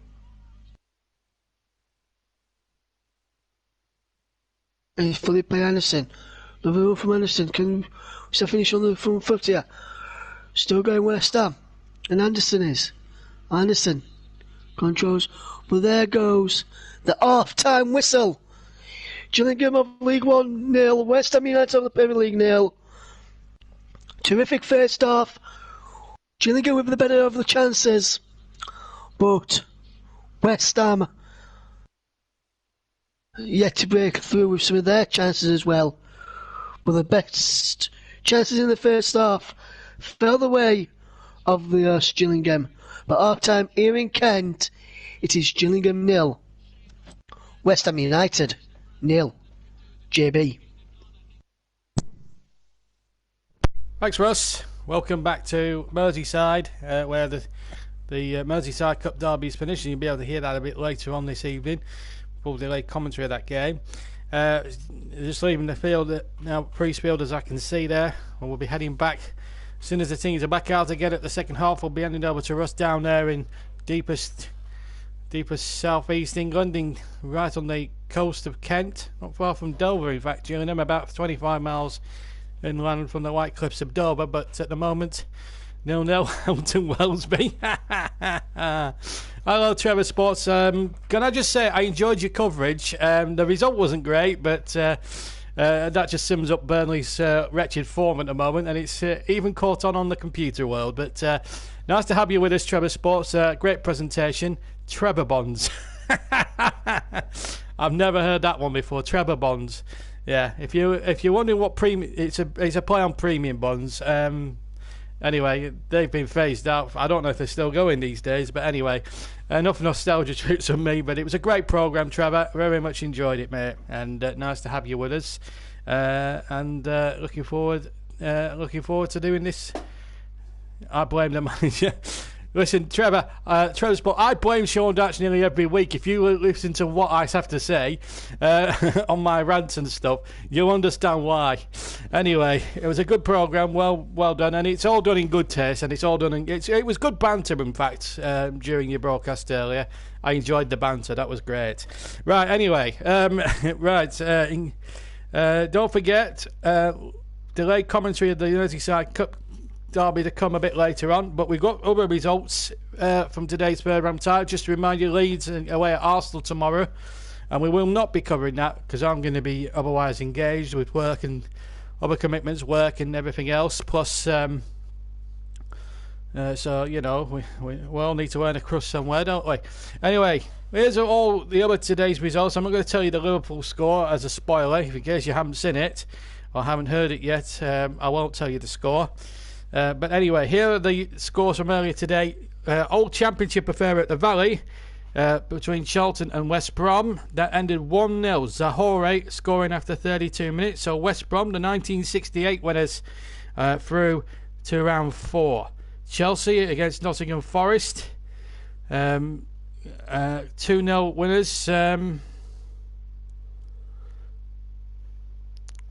And Felipe Anderson. Another run from Anderson. Can we still finish on the front foot here? Still going West Ham. And Anderson is. Anderson controls. But there goes the half-time whistle. Gillingham of League 1 0. West Ham United of the Premier League 0. Terrific first half. Gillingham with the better of the chances. But West Ham yet to break through with some of their chances as well. But the best chances in the first half fell the way of the Gillingham. But half time here in Kent, it is Gillingham 0. West Ham United 0. JB. Thanks, Russ. Welcome back to Merseyside, where the Merseyside Cup derby is finished. You'll be able to hear that a bit later on this evening. Full delayed commentary of that game. Just leaving the field now, Priestfield, as I can see there, and we'll be heading back as soon as the teams are back out again at the second half. We'll be handing over to Russ down there in deepest southeast England, right on the coast of Kent, not far from Dover. In fact, Gillingham, about 25 miles inland from the White Cliffs of Dover. But at the moment, 0-0 Hamilton Wellesby. Hello, Trevor Sports. Can I just say I enjoyed your coverage. The result wasn't great, but that just sums up Burnley's wretched form at the moment, and it's even caught on the computer world. But nice to have you with us, Trevor Sports. Great presentation. Trevor Bonds. I've never heard that one before. Trevor Bonds. Yeah, if you're wondering what premium, it's a play on premium bonds. Anyway, they've been phased out. I don't know if they're still going these days, but anyway, enough nostalgia trips from me. But it was a great programme, Trevor. Very much enjoyed it, mate, and nice to have you with us. And looking forward to doing this. I blame the manager. Listen, Trevor Sport, I blame Sean Datch nearly every week. If you listen to what I have to say on my rants and stuff, you'll understand why. Anyway, it was a good programme, well done, and it's all done in good taste, and it's all done in... It was good banter, in fact, during your broadcast earlier. I enjoyed the banter, that was great. Right, anyway, don't forget, delayed commentary of the Merseyside Cup derby to come a bit later on, but we've got other results from today's programme time. Just to remind you, Leeds away at Arsenal tomorrow, and we will not be covering that because I'm going to be otherwise engaged with work and other commitments, work and everything else. Plus, so you know, we all need to earn a crust somewhere, don't we? Anyway, here's all the other today's results. I'm not going to tell you the Liverpool score as a spoiler, in case you haven't seen it or haven't heard it yet. I won't tell you the score. But anyway, here are the scores from earlier today. Old Championship affair at the Valley between Charlton and West Brom. That ended 1-0. Zahore scoring after 32 minutes. So West Brom, the 1968 winners, through to round 4. Chelsea against Nottingham Forest. 2-0 winners.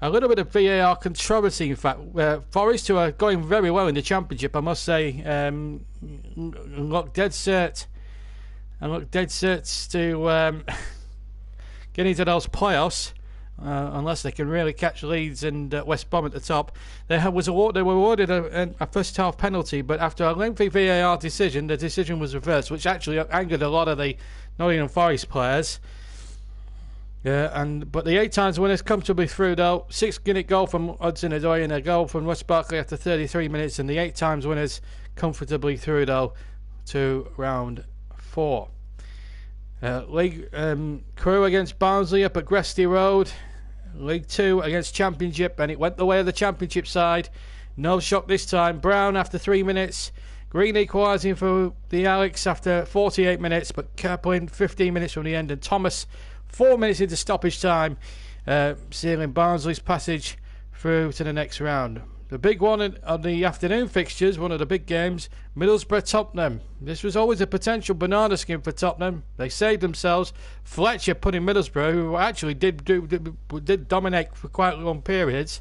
A little bit of VAR controversy, in fact. Forest, who are going very well in the Championship, I must say, look dead set to get into those playoffs, unless they can really catch Leeds and West Brom at the top. They were awarded a first half penalty, but after a lengthy VAR decision, the decision was reversed, which actually angered a lot of the Nottingham Forest players. But the 8 times winners comfortably through, though. 6-minute goal from Hudson-Odoi and a goal from Ross Barkley after 33 minutes, and the 8 times winners comfortably through, though, to round 4. League Crew against Barnsley up at Gresty Road. League 2 against Championship, and it went the way of the Championship side. No shock this time. Brown after 3 minutes. Green equalising for the Alex after 48 minutes, but Kerplin 15 minutes from the end, and Thomas 4 minutes into stoppage time, sealing Barnsley's passage through to the next round. The big one on the afternoon fixtures, one of the big games, Middlesbrough-Tottenham. This was always a potential banana skin for Tottenham. They saved themselves. Fletcher putting Middlesbrough, who actually did dominate for quite long periods,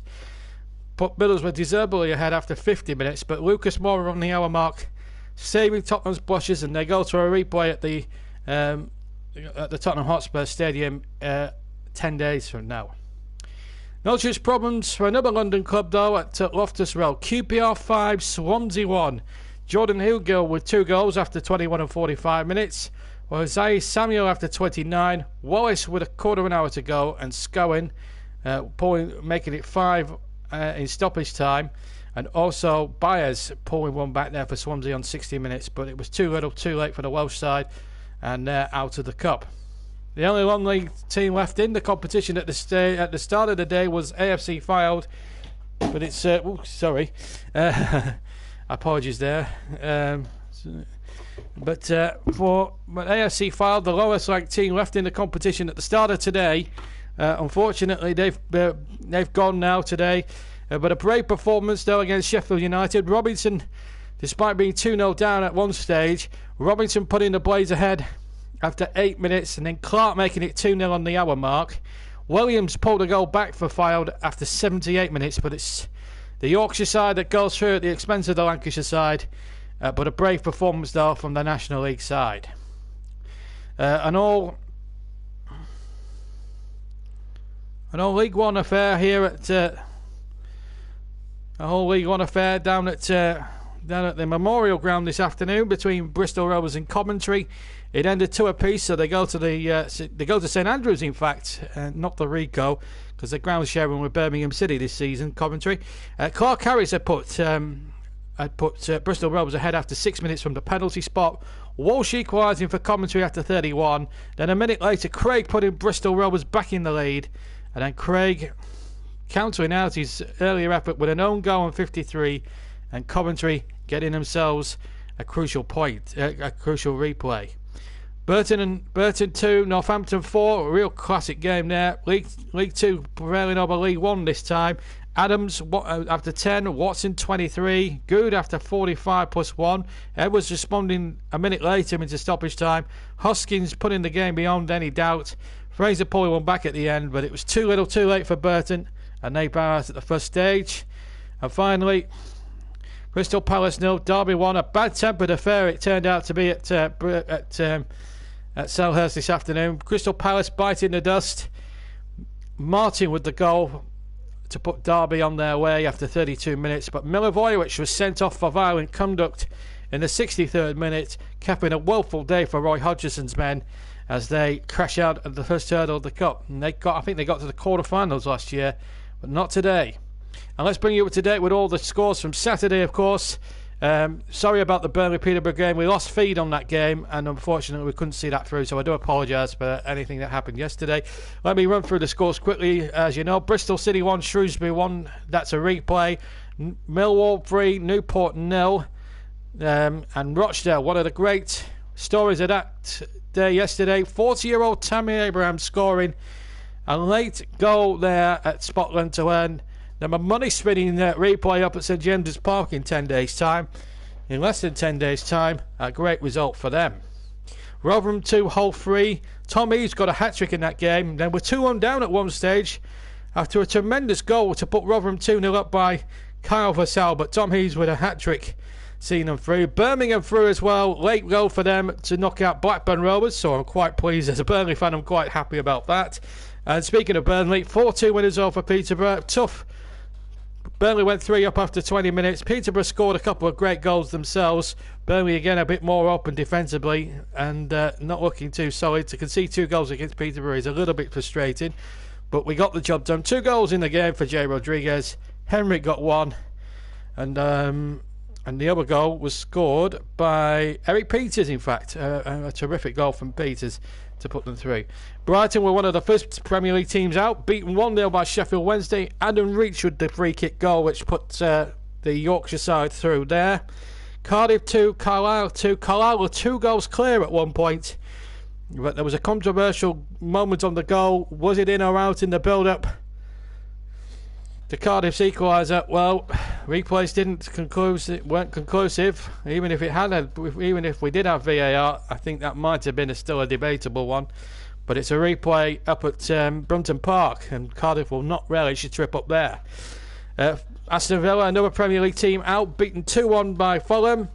put Middlesbrough deservedly ahead after 50 minutes, but Lucas Moura on the hour mark, saving Tottenham's blushes, and they go to a replay at the Tottenham Hotspur Stadium 10 days from now. No such problems for another London club though at Loftus Road. QPR 5, Swansea 1. Jordan Hugill with 2 goals after 21 and 45 minutes. Jose Samuel after 29. Wallace with a quarter of an hour to go. And Scowen making it 5 in stoppage time. And also Byers pulling one back there for Swansea on 60 minutes. But it was too little too late for the Welsh side. And they're out of the cup. The only non-league team left in the competition at the start of the day was AFC Fylde, but it's apologies there. But AFC Fylde, the lowest ranked team left in the competition at the start of today, unfortunately they've gone now today. But a brave performance though against Sheffield United. Robinson, despite being 2-0 down at one stage, Robinson putting the Blades ahead after 8 minutes, and then Clark making it 2-0 on the hour mark. Williams pulled a goal back for Fylde after 78 minutes, but it's the Yorkshire side that goes through at the expense of the Lancashire side. But a brave performance, though, from the National League side. An all League One affair here at down at the Memorial Ground this afternoon between Bristol Rovers and Coventry. It ended 2 apiece, so they go to St Andrews, in fact, not the Rico, because they're ground sharing with Birmingham City this season. Coventry. Clark Harris had put Bristol Rovers ahead after 6 minutes from the penalty spot. Walsh equalising for Coventry after 31. Then a minute later, Craig putting Bristol Rovers back in the lead, and then Craig countering out his earlier effort with an own goal on 53, and Coventry getting themselves a crucial replay. Burton 2, Northampton 4, a real classic game there. League 2 prevailing over League 1 this time. Adams after 10, Watson 23, Good after 45 plus 1. Edwards responding a minute later into stoppage time. Hoskins putting the game beyond any doubt. Fraser pulling one back at the end, but it was too little too late for Burton, and they bow out at the first stage. And finally, Crystal Palace 0, Derby 1. A bad-tempered affair it turned out to be at Selhurst this afternoon. Crystal Palace biting the dust. Martin with the goal to put Derby on their way after 32 minutes, but Milivojevic was sent off for violent conduct in the 63rd minute, capping a woeful day for Roy Hodgson's men as they crash out at the first hurdle of the cup. And I think they got to the quarter-finals last year, but not today. And let's bring you up to date with all the scores from Saturday, of course. Sorry about the Burnley-Peterborough game. We lost feed on that game, and unfortunately we couldn't see that through, so I do apologise for anything that happened yesterday. Let me run through the scores quickly. As you know, Bristol City 1, Shrewsbury 1. That's a replay. Millwall 3, Newport 0. And Rochdale, one of the great stories of that day yesterday. 40-year-old Tammy Abraham scoring a late goal there at Spotland to earn them a money-spinning replay up at St James's Park in 10 days' time. In less than 10 days' time, a great result for them. Rotherham 2, Hull 3. Tom Eaves got a hat-trick in that game. Then we're 2-1 down at one stage after a tremendous goal to put Rotherham 2-0 up by Kyle Vassell, but Tom Eaves with a hat-trick seeing them through. Birmingham through as well. Late goal for them to knock out Blackburn Rovers, so I'm quite pleased. As a Burnley fan, I'm quite happy about that. And speaking of Burnley, 4-2 winners over Peterborough. Tough. Burnley went 3 up after 20 minutes. Peterborough scored a couple of great goals themselves. Burnley again a bit more open defensively and not looking too solid. To concede 2 goals against Peterborough is a little bit frustrating, but we got the job done. 2 goals in the game for Jay Rodriguez. Henrik got 1, and the other goal was scored by Eric Peters, in fact. A terrific goal from Peters to put them through. Brighton were one of the first Premier League teams out, beaten 1-0 by Sheffield Wednesday. Adam Reach with the free kick goal, which put the Yorkshire side through there. Cardiff 2, Carlisle 2. Carlisle were 2 goals clear at one point, but there was a controversial moment on the goal. Was it in or out in the build-up? The Cardiff's equaliser, well, replays weren't conclusive. Even if we did have VAR, I think that might have been still a debatable one. But it's a replay up at Brunton Park, and Cardiff will not relish a trip up there. Aston Villa, another Premier League team out, beaten 2-1 by Fulham.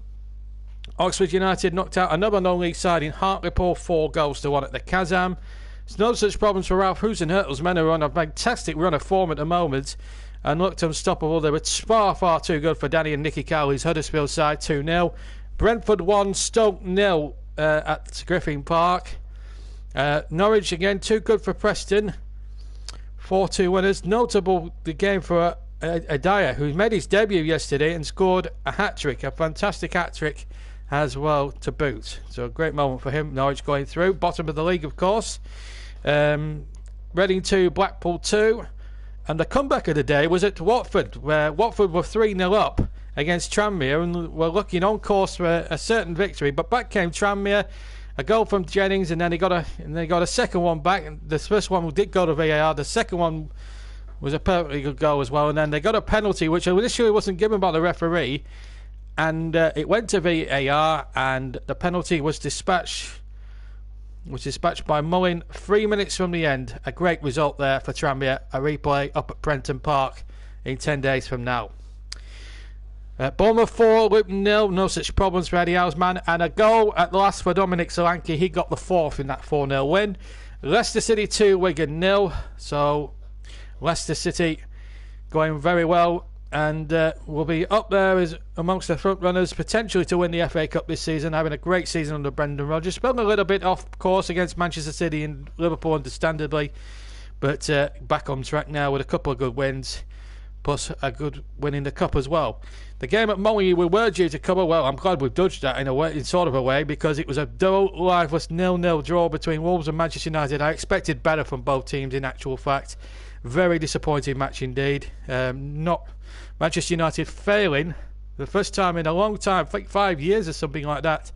Oxford United knocked out another non-league side in Hartlepool, 4-1 at the Kazam. There's no such problems for Ralph Husenhurtl's men are on a fantastic run of form at the moment and looked unstoppable. They were far too good for Danny and Nicky Cowley's Huddersfield side. 2-0. Brentford 1, Stoke 0 at Griffin Park. Norwich again too good for Preston. 4-2 winners. Notable the game for Adaya, who made his debut yesterday and scored a hat-trick, a fantastic hat-trick as well to boot. So a great moment for him. Norwich going through. Bottom of the league, of course. Reading 2, Blackpool 2. And the comeback of the day was at Watford, where Watford were 3-0 up against Tranmere and were looking on course for a certain victory. But back came Tranmere, a goal from Jennings, and then they got a second one back. The first one did go to VAR. The second one was a perfectly good goal as well. And then they got a penalty, which initially wasn't given by the referee. And it went to VAR, and the penalty was dispatched by Mullin 3 minutes from the end. A great result there for Tranmere. A replay up at Prenton Park in 10 days from now. Bournemouth 4, Luton 0. No such problems for Eddie Howe's, and a goal at last for Dominic Solanke. He got the fourth in that 4-0 win. Leicester City 2, Wigan 0. So Leicester City going very well, and will be up there as amongst the front runners potentially to win the FA Cup this season, having a great season under Brendan Rodgers. Spent a little bit off course against Manchester City and Liverpool understandably, but back on track now with a couple of good wins, plus a good win in the Cup as well. The game at Molineux we were due to cover. Well, I'm glad we've dodged that in sort of a way, because it was a dull, lifeless 0-0 draw between Wolves and Manchester United. I expected better from both teams in actual fact. Very disappointing match indeed. Not Manchester United failing the first time in a long time, I think 5 years or something like that,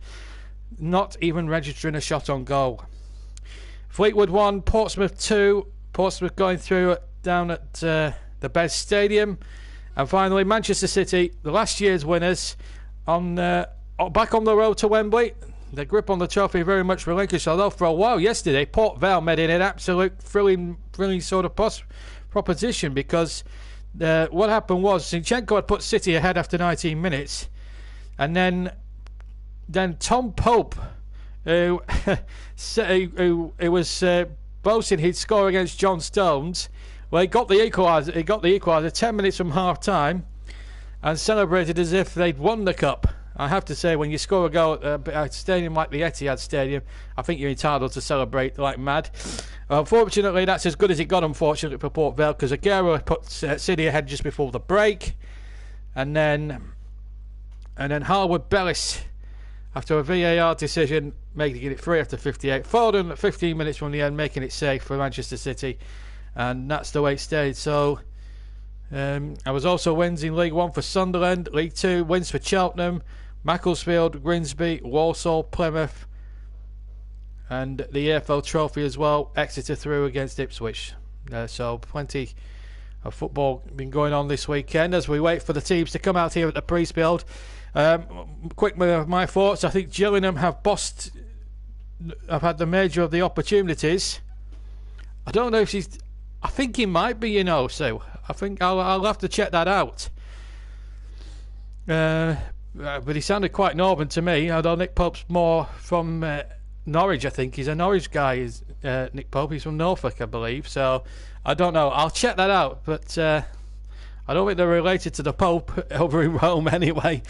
not even registering a shot on goal. Fleetwood 1, Portsmouth 2. Portsmouth going through down at the Bez Stadium. And finally, Manchester City, the last year's winners, back on the road to Wembley. The grip on the trophy very much relinquished, although for a while yesterday, Port Vale made it an absolute thrilling sort of proposition, because what happened was Zinchenko had put City ahead after 19 minutes, and then Tom Pope, who was boasting he'd score against John Stones, well, he got the equaliser 10 minutes from half time and celebrated as if they'd won the cup. I have to say, when you score a goal at a stadium like the Etihad Stadium, I think you're entitled to celebrate like mad. Unfortunately, that's as good as it got, unfortunately, for Port Vale, because Aguero put City ahead just before the break. And then Harwood Bellis, after a VAR decision, making it 3 after 58. Foden at 15 minutes from the end, making it safe for Manchester City. And that's the way it stayed. So I was also wins in League 1 for Sunderland, League 2 wins for Cheltenham, Macclesfield, Grimsby, Walsall, Plymouth, and the EFL Trophy as well. Exeter through against Ipswich. So plenty of football been going on this weekend as we wait for the teams to come out here at the pre-build. Quick my thoughts. I think Gillingham have had the major of the opportunities. I don't know if I think he might be, so I think I'll have to check that out. But he sounded quite northern to me. Although Nick Pope's more from Norwich, I think. He's a Norwich guy, is Nick Pope. He's from Norfolk, I believe. So I don't know. I'll check that out. But I don't think they're related to the Pope over in Rome anyway.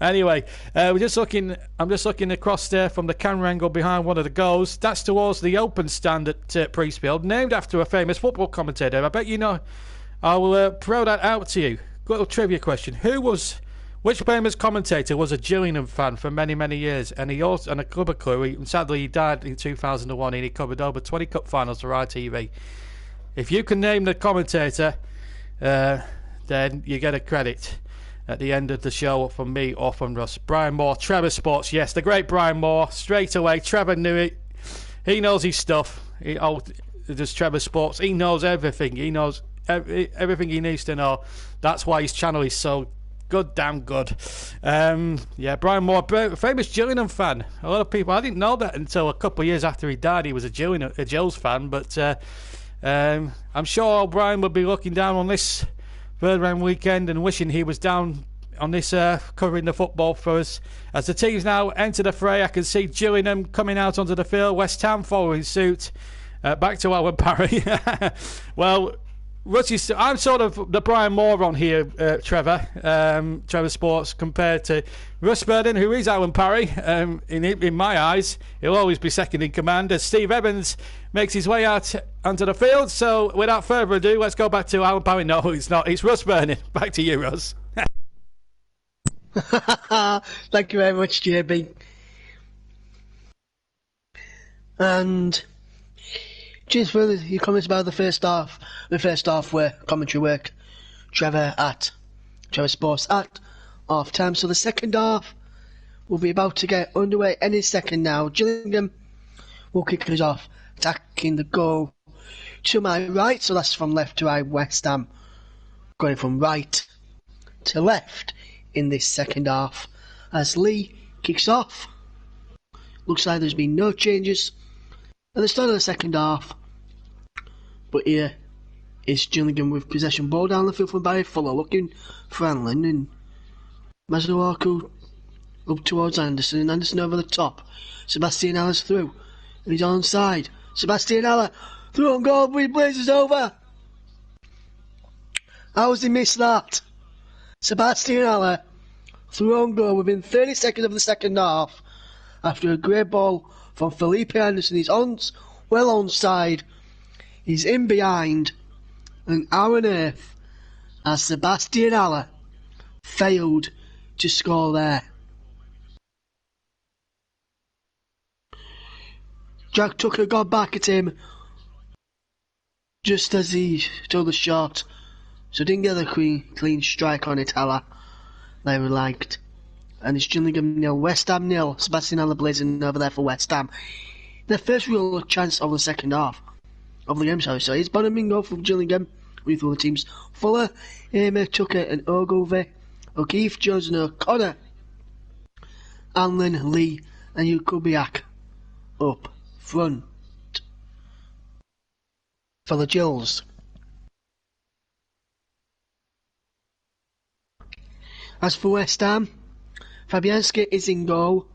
Anyway, I'm just looking across there from the camera angle behind one of the goals. That's towards the open stand at Priestfield, named after a famous football commentator. I bet you know. I'll throw that out to you. Little trivia question: which famous commentator was a Gillingham fan for many, many years? And he also, and a club of clue. Sadly, he died in 2001, and he covered over 20 cup finals for ITV. If you can name the commentator, then you get a credit at the end of the show from me or from Russ. Brian Moore, Trevor Sports. Yes, the great Brian Moore. Straight away, Trevor knew it. He knows his stuff. There's Trevor Sports. He knows everything. He knows everything he needs to know. That's why his channel is so good, damn good. Brian Moore, famous Gillingham fan. A lot of people, I didn't know that until a couple of years after he died. He was a Gills fan, but I'm sure Brian will be looking down on this third round weekend and wishing he was down on this covering the football for us. As the teams now enter the fray, I can see Gillingham coming out onto the field, West Ham following suit, Back to Alan Parry. Well, I'm sort of the Brian Moore on here, Trevor. Trevor Sports compared to Russ Burden, who is Alan Parry. In my eyes, he'll always be second in command as Steve Evans makes his way out onto the field. So, without further ado, let's go back to Alan Parry. No, it's not. It's Russ Burden. Back to you, Russ. Thank you very much, JB. And just for your comments about the first half where commentary work, Trevor Sports at half time. So the second half will be about to get underway any second now. Gillingham will kick us off, attacking the goal to my right, so that's from left to right. West Ham going from right to left in this second half as Lee kicks off. Looks like there's been no changes at the start of the second half, but here is Gillingham with possession, ball down the field from Barry Fuller, looking for Hanlon, and Mazuaku up towards Anderson, and Anderson over the top. Sebastian Alla's through, and he's onside. Sebastian Alla through on goal, but he blazes over. How has he missed that? Sebastian Alla through on goal within 30 seconds of the second half after a great ball from Felipe Anderson. He's well onside. He's in behind, and how on earth has Sebastian Alla failed to score there? Jack Tucker got back at him just as he took the shot, so didn't get a clean strike on it, Alla. They were liked. And it's Gillingham 0, West Ham 0. Sebastian Alla blazing over there for West Ham. Their first real chance of the second half of the game, so it's Bonamingo from Gillingham with all the teams. Fuller, Amer, Tucker and Ogilvie, O'Keefe, Jones and O'Connor, Anlin, Lee and Yukubiak up front for the Gills. As for West Ham, Fabianski is in goal.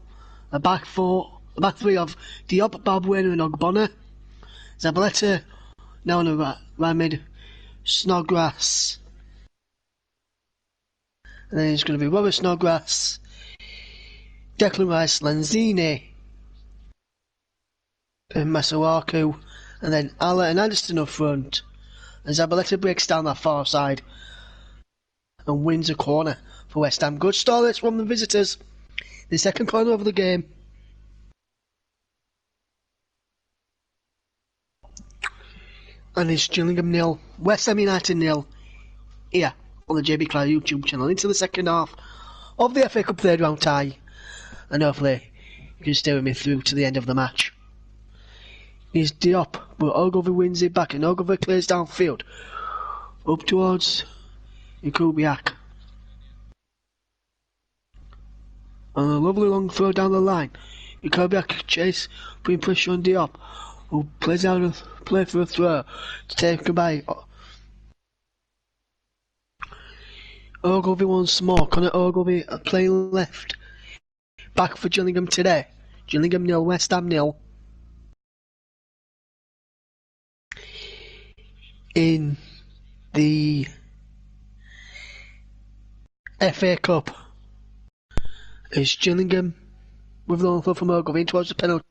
A back three of Diop, Balbuena and Ogbonna. Zabaleta now on the right mid, Snodgrass. And then it's going to be Robert Snodgrass, Declan Rice, Lanzini, and Masuaku, and then Alla and Anderson up front. And Zabaleta breaks down that far side and wins a corner for West Ham. Good start from the visitors. The second corner of the game. And it's Gillingham 0, West Ham United 0, here on the JB Cloud YouTube channel. Into the second half of the FA Cup third round tie. And hopefully you can stay with me through to the end of the match. Here's Diop, but Ogilvie wins it back, and Ogilvie clears downfield. Up towards Kubiak. And a lovely long throw down the line. Kubiak chase, putting pressure on Diop, who plays out a play for a throw to take him by Ogilvie once more. Connor Ogilvie playing left. Back for Gillingham today. Gillingham 0, West Ham 0. In the FA Cup, it's Gillingham with the long throw from Ogilvie towards the penalty.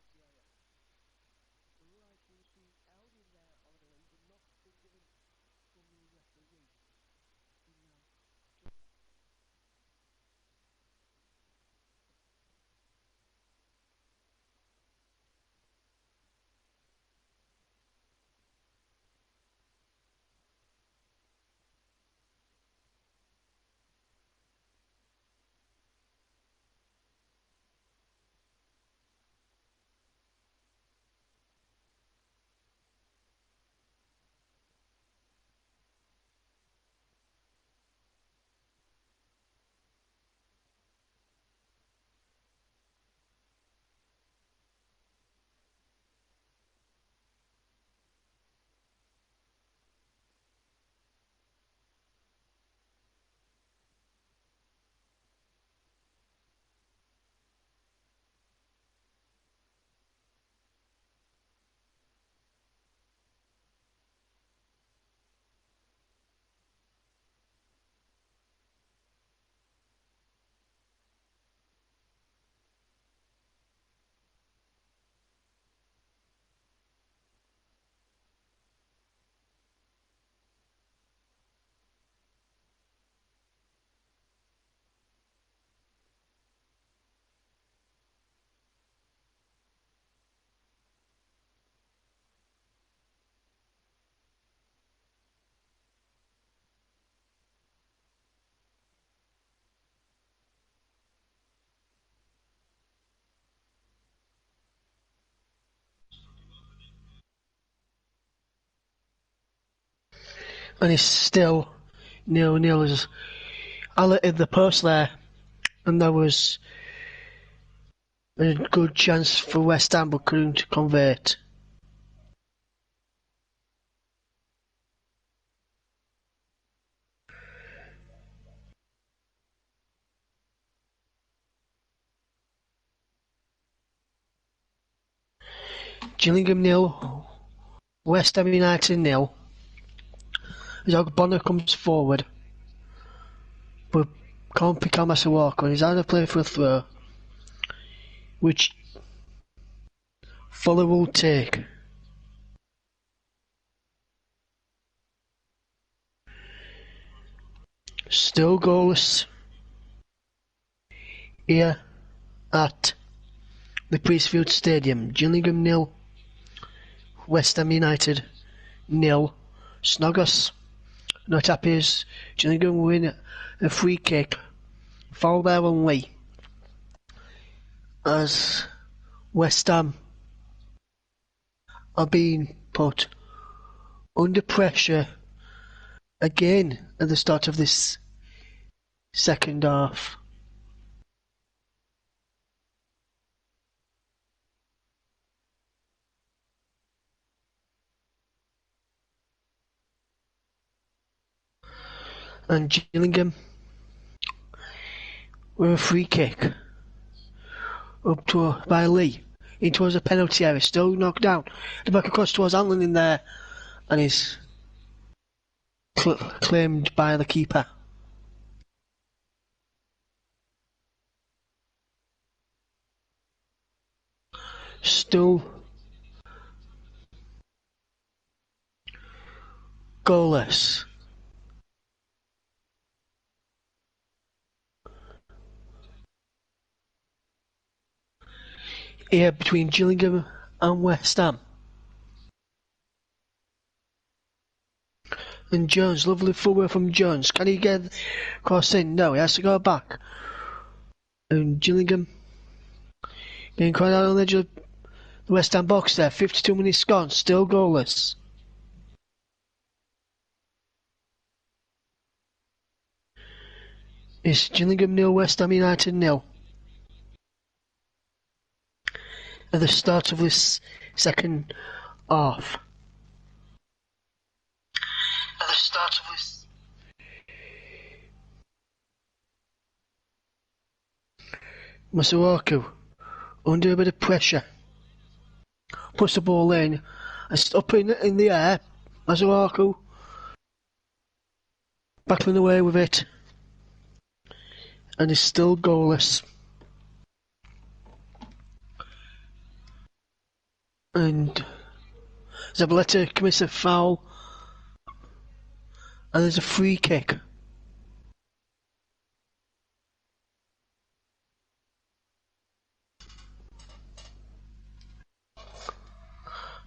And it's still 0-0 as Alla hit the post there, and there was a good chance for West Ham but couldn't convert. Gillingham 0, West Ham United 0. As Ogbonna comes forward, but can't pick out Masawaka, and he's out of play for a throw, which Fuller will take. Still goalless here at the Priestfield Stadium. Gillingham 0, West Ham United 0. Snoggers not happy as Gillingham win a free kick. Foul there on Lee. As West Ham are being put under pressure again at the start of this second half. And Gillingham with a free kick up to by Lee in towards a penalty area, still knocked down. The back across towards Allen in there, and is claimed by the keeper. Still goalless. Here between Gillingham and West Ham. And Jones, lovely footwork from Jones. Can he get cross in? No, he has to go back. And Gillingham getting quite out on the edge of the West Ham box there. 52 minutes gone, still goalless. It's Gillingham 0, West Ham United 0. At the start of this second half. At the start of this. Masuaku under a bit of pressure. Puts the ball in. And up in the air. Masuaku battling away with it. And is still goalless. And Zabaleta commits a foul, and there's a free kick.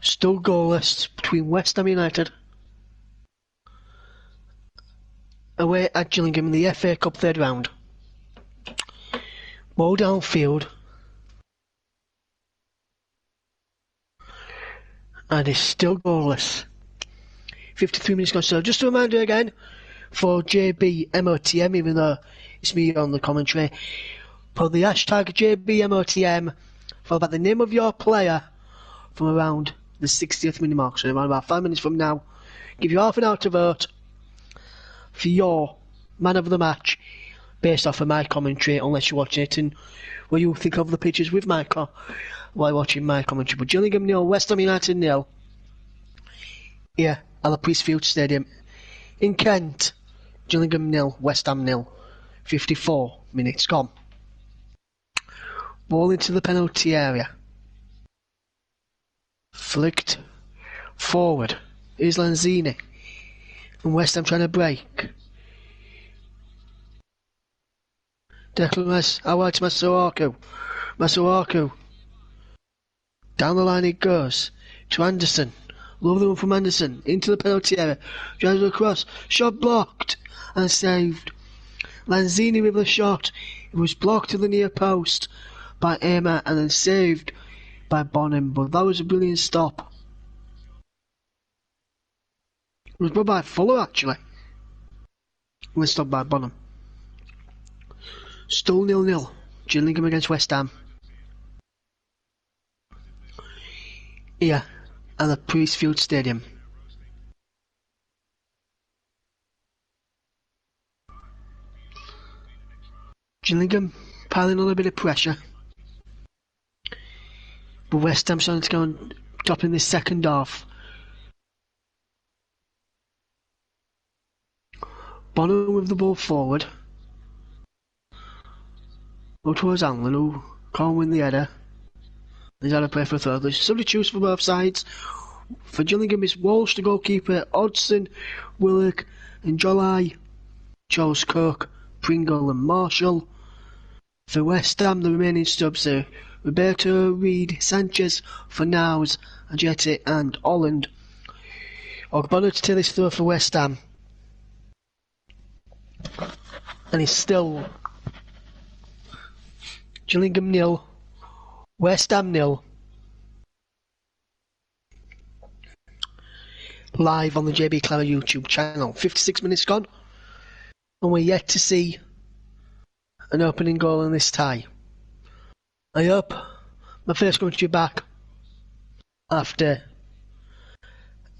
Still goalless between West Ham United away at Gillingham in the FA Cup third round. Ball downfield. And it's still goalless. 53 minutes gone. So just a reminder again for JBMOTM, even though it's me on the commentary, put the hashtag JBMOTM for about the name of your player from around the 60th minute mark. So around about 5 minutes from now, give you half an hour to vote for your man of the match based off of my commentary, unless you watch it and what you think of the pictures with my while watching my commentary. But Gillingham 0, West Ham United 0. Here at the Priestfield Stadium in Kent. Gillingham 0, West Ham 0. 54 minutes gone. Ball into the penalty area. Flicked forward. Here's Lanzini. And West Ham trying to break. Declan Rice out to Masuaku. Masuaku. Down the line it goes. To Anderson. Love the one from Anderson. Into the penalty area. Drives across. Shot blocked. And saved. Lanzini with the shot. It was blocked to the near post by Emma and then saved by Bonham. But that was a brilliant stop. It was by Fuller, actually. Let's stop by Bonham. Still 0-0. Gillingham against West Ham. Here at the Priestfield Stadium. Gillingham piling on a bit of pressure. But West Ham starting to go on top in this second half. Bonham with the ball forward. Up towards Allen, who can't win the header. He's had a play for a third. There's substitutes for both sides. For Gillingham, it's Walsh, the goalkeeper, Hodgson, Willock, and Jolly, Charles Cook, Pringle, and Marshall. For West Ham, the remaining subs are Roberto, Reed, Sanchez, Fornals, Ajeti, and Holland. Ogbonna to take this throw for West Ham. And it's still Gillingham 0, West Ham 0. Live on the JB Clara YouTube channel. 56 minutes gone, and we're yet to see an opening goal in this tie. I hope my first country back after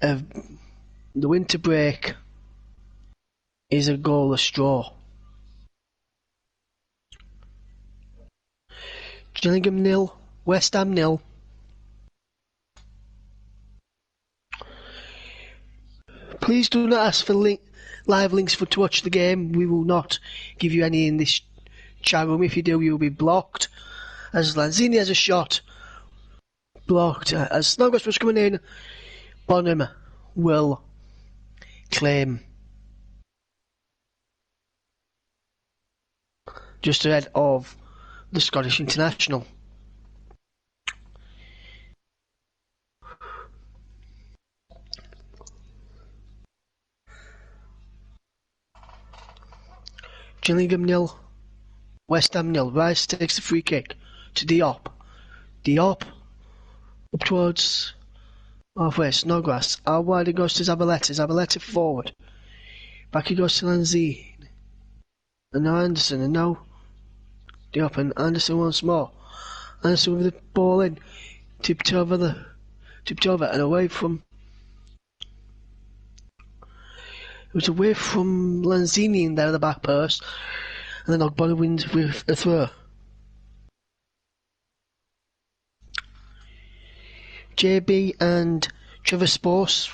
the winter break is a goalless draw. Gillingham 0, West Ham 0. Please do not ask for live links to watch the game. We will not give you any in this chat room. If you do, you will be blocked. As Lanzini has a shot, blocked. As Snodgrass was coming in, Bonham will claim. Just ahead of the Scottish international. Gillingham 0, West Ham 0. Rice takes the free kick to Diop. Diop up towards halfway. Snodgrass. Out wide it goes to Zabaleta. Zabaleta forward. Back he goes to Lanzini. And now Anderson. And now Diop and Anderson once more. Anderson with the ball in. Tipped over and away from. It was away from Lanzini in there at the back post. And then Ogbonna wins with a throw. JB and Trevor Sports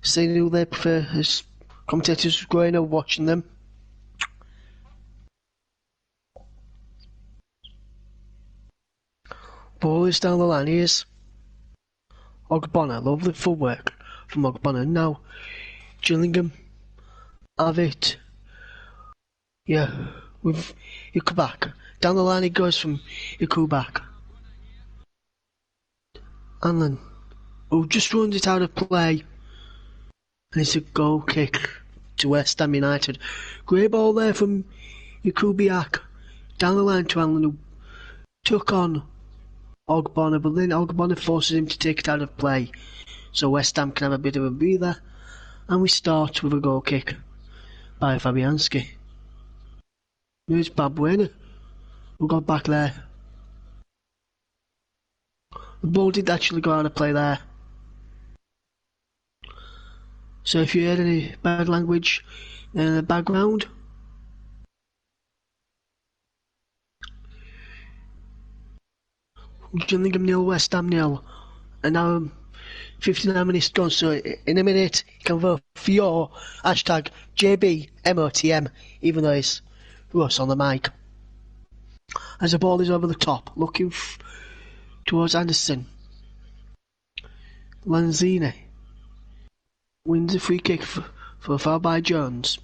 saying who they prefer as commentators growing up watching them. Ball is down the line. Here's Ogbonna. Lovely footwork from Ogbonna. Now Gillingham have it. Yeah, with Ikubak. Down the line it goes from Ikubak. Allen, who just runs it out of play. And it's a goal kick to West Ham United. Great ball there from Ikubiak. Down the line to Allen, who took on Ogbonna, but then Ogbonna forces him to take it out of play. So West Ham can have a bit of a breather. And we start with a goal kick by Fabianski. Here's Balbuena, who got back there. The ball did actually go out of play there. So if you heard any bad language in the background, Gillingham 0, West Ham 0. And now 59 minutes gone, so in a minute you can vote for your hashtag JBMOTM, even though it's Russ on the mic. As the ball is over the top, looking towards Anderson. Lanzini wins a free kick for a foul by Jones.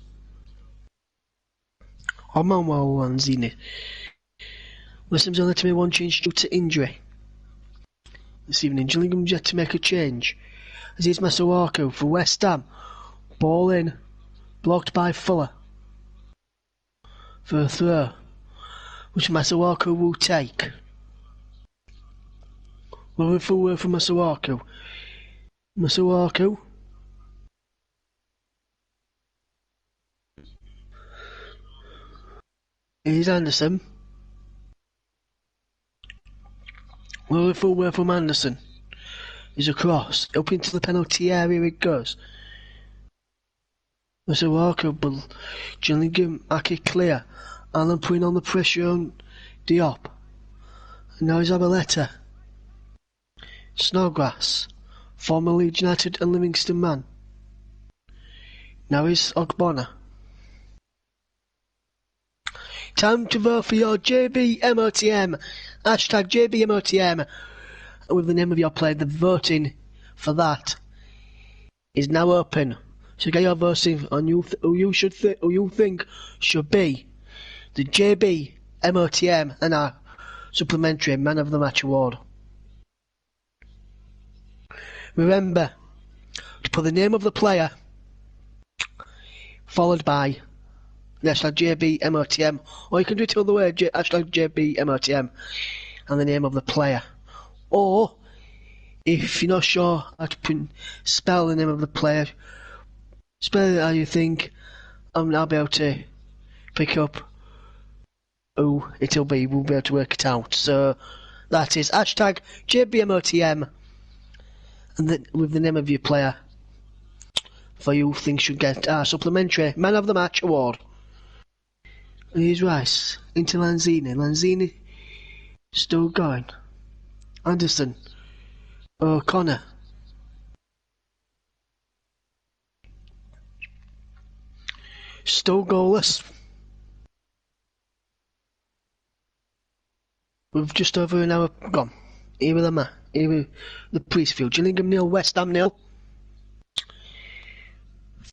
Manuel Lanzini. West Ham's only to make one change due to injury. This evening, Gillingham's yet to make a change. As here's Masuaku for West Ham. Ball in. Blocked by Fuller. For a throw, which Masuaku will take. Lovely forward from Masuaku. Masuaku Here's Anderson. Lovely full way from Anderson. He's across. Up into the penalty area it goes. There's a Walker, but Gillingham make it clear. Allen putting on the pressure on Diop. And now he's Abaleta. Snodgrass. Former Leeds United and Livingston man. Now he's Ogbonna. Time to vote for your JBMOTM. Hashtag JBMOTM. With the name of your player. The voting for that is now open. So get your voting on who you think should be the JBMOTM and our supplementary Man of the Match award. Remember to put the name of the player followed by hashtag JBMOTM, or you can do it all the way, hashtag JBMOTM and the name of the player. Or if you're not sure how to spell the name of the player, spell it how you think, and I'll be able to pick up who it'll be. We'll be able to work it out. So that is hashtag JBMOTM and with the name of your player for you think should get our supplementary Man of the Match award. And here's Rice into Lanzini. Lanzini still going. Anderson. O'Connor. Still goalless. We've just over an hour gone. Here with the Priestfield. Gillingham 0, West Ham 0.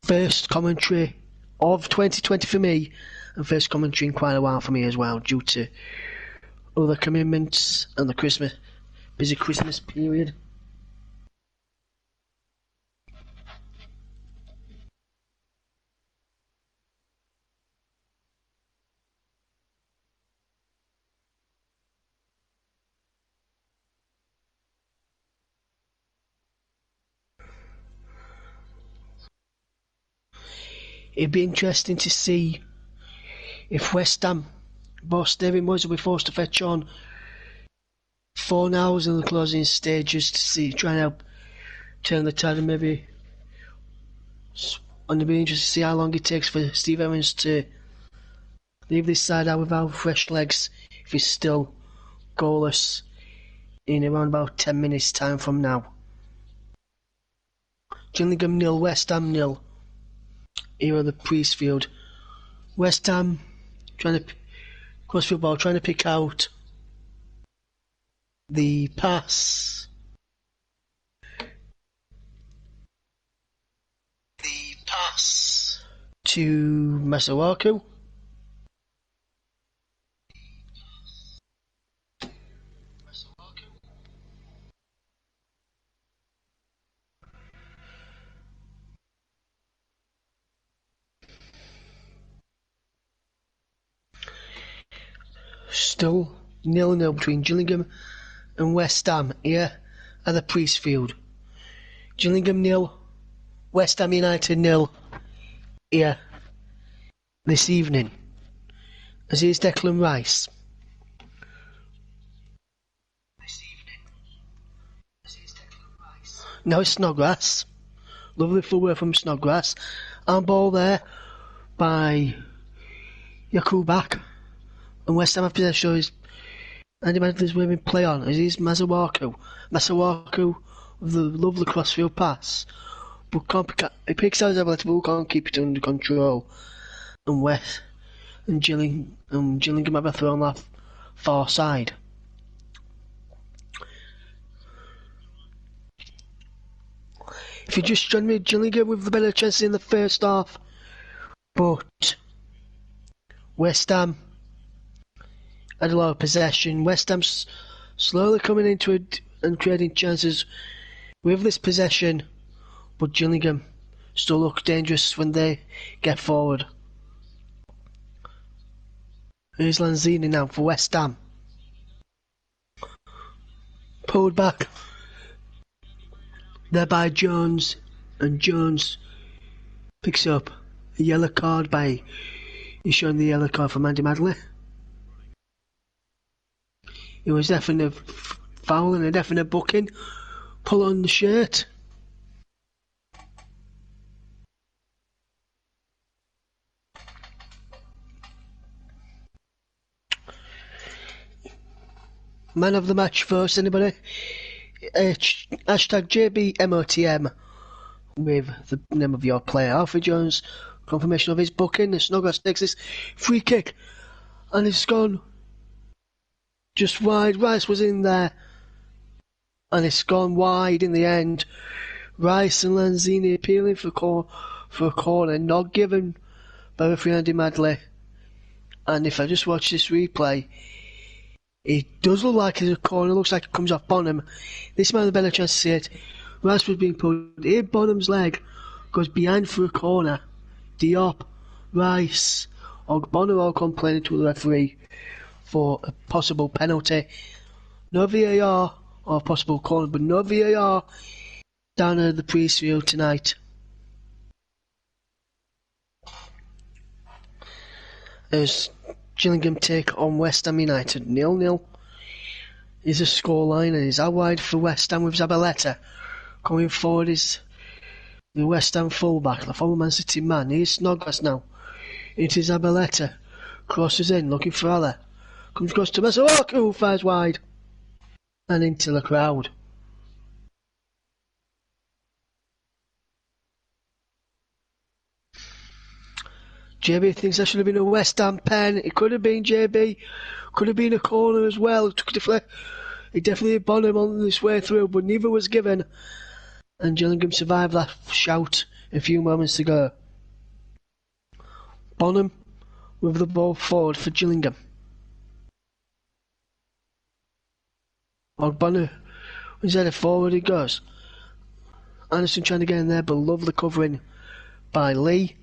First commentary of 2020 for me, and first commentary in quite a while for me as well, due to other commitments and the busy Christmas period. It'd be interesting to see if West Ham boss David Moyes will be forced to fetch on 4 hours in the closing stages to try and help turn the tide, and maybe, and it'd be interesting to see how long it takes for Steve Evans to leave this side out without fresh legs if he's still goalless in around about 10 minutes time from now. Gillingham 0, West Ham 0. Here are the Priestfield. West Ham trying to pick out the pass. To Masawaku. Still 0-0 between Gillingham and West Ham here at the Priestfield. Gillingham 0, West Ham United 0 here this evening. As here's Declan Rice. Now it's Snodgrass. Lovely full from Snodgrass. And ball there by Yakubak. And West Ham have possession is Andy Madler's women play on as he's Masawaku. Masawaku with the lovely crossfield pass. But he picks out his ability, but can't keep it under control. And Gillingham have a throw on that far side. If you just join me, Gillingham with the better chance in the first half. But West Ham had a lot of possession. West Ham slowly coming into it and creating chances with this possession, but Gillingham still look dangerous when they get forward. Here's Lanzini now for West Ham. Pulled back there by Jones, and Jones picks up a yellow card he's showing the yellow card for Andy Madley. It was definitely a foul and a definite booking. Pull on the shirt. Man of the match first, anybody? Hashtag JBMOTM with the name of your player. Alfie Jones, confirmation of his booking. The Snodgrass takes this free kick and it's gone just wide. Rice was in there and it's gone wide in the end. Rice and Lanzini appealing for a corner, not given by referee Andy Madley. And if I just watch this replay, it does look like it's a corner. It looks like it comes off Bonham. This man had a better chance to see it. Rice was being pulled. Here Bonham's leg goes behind for a corner. Diop, Rice, Ogbonna all complaining to the referee for a possible penalty. No VAR or possible corner, but no VAR down at the Priestfield tonight. As Gillingham take on West Ham United 0-0 is a scoreline, and is out wide for West Ham with Zabaleta. Coming forward is the West Ham fullback, the former Man City man. Here's Snodgrass now. It is Zabaleta. Crosses in, looking for Allah. Comes across to Masuaku, who fires wide. And into the crowd. JB thinks that should have been a West Ham pen. It could have been JB. Could have been a corner as well. It definitely hit Bonham on this way through, but neither was given. And Gillingham survived that shout a few moments to go. Bonham with the ball forward for Gillingham. Ogbonna is headed forward, he goes. Anderson trying to get in there, but lovely covering by Lee,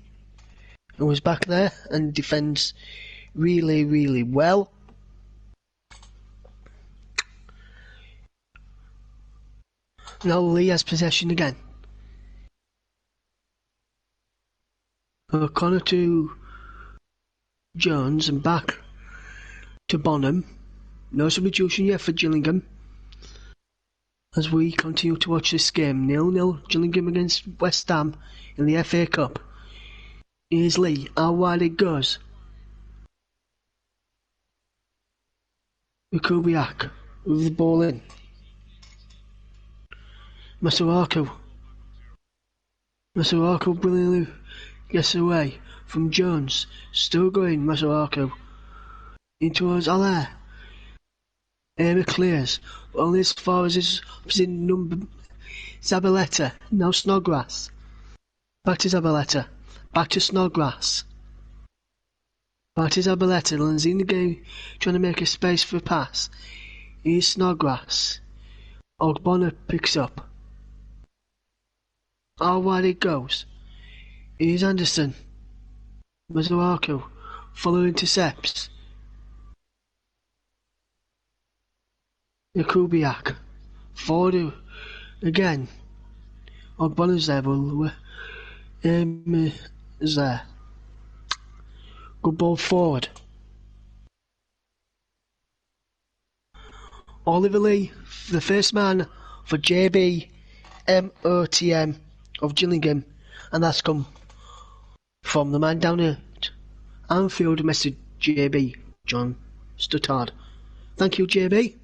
who was back there and defends really, really well. Now Lee has possession again. O'Connor to Jones and back to Bonham. No substitution yet for Gillingham. As we continue to watch this game, 0-0 Gillingham against West Ham in the FA Cup. Here's Lee, how wide it goes. Kubiak with the ball in. Masuaku brilliantly gets away from Jones. Still going, Masuaku. In towards Allaire. Amy clears, but only as far as his opposite number. Zabaleta, now Snodgrass. Back to Zabaleta. Back to Snodgrass. Back to Zabaleta. Lanzini again trying to make a space for a pass. Here's Snodgrass. Ogbonna picks up. How wide it goes. Here's Anderson. Masuaku. Follow intercepts. Kubiak. Forward again. Ogbonna's there, but is there. Good ball forward. Oliver Lee, the first man for JB MOTM of Gillingham, and that's come from the man down at Anfield, Mr. JB, John Stuttard. Thank you, JB.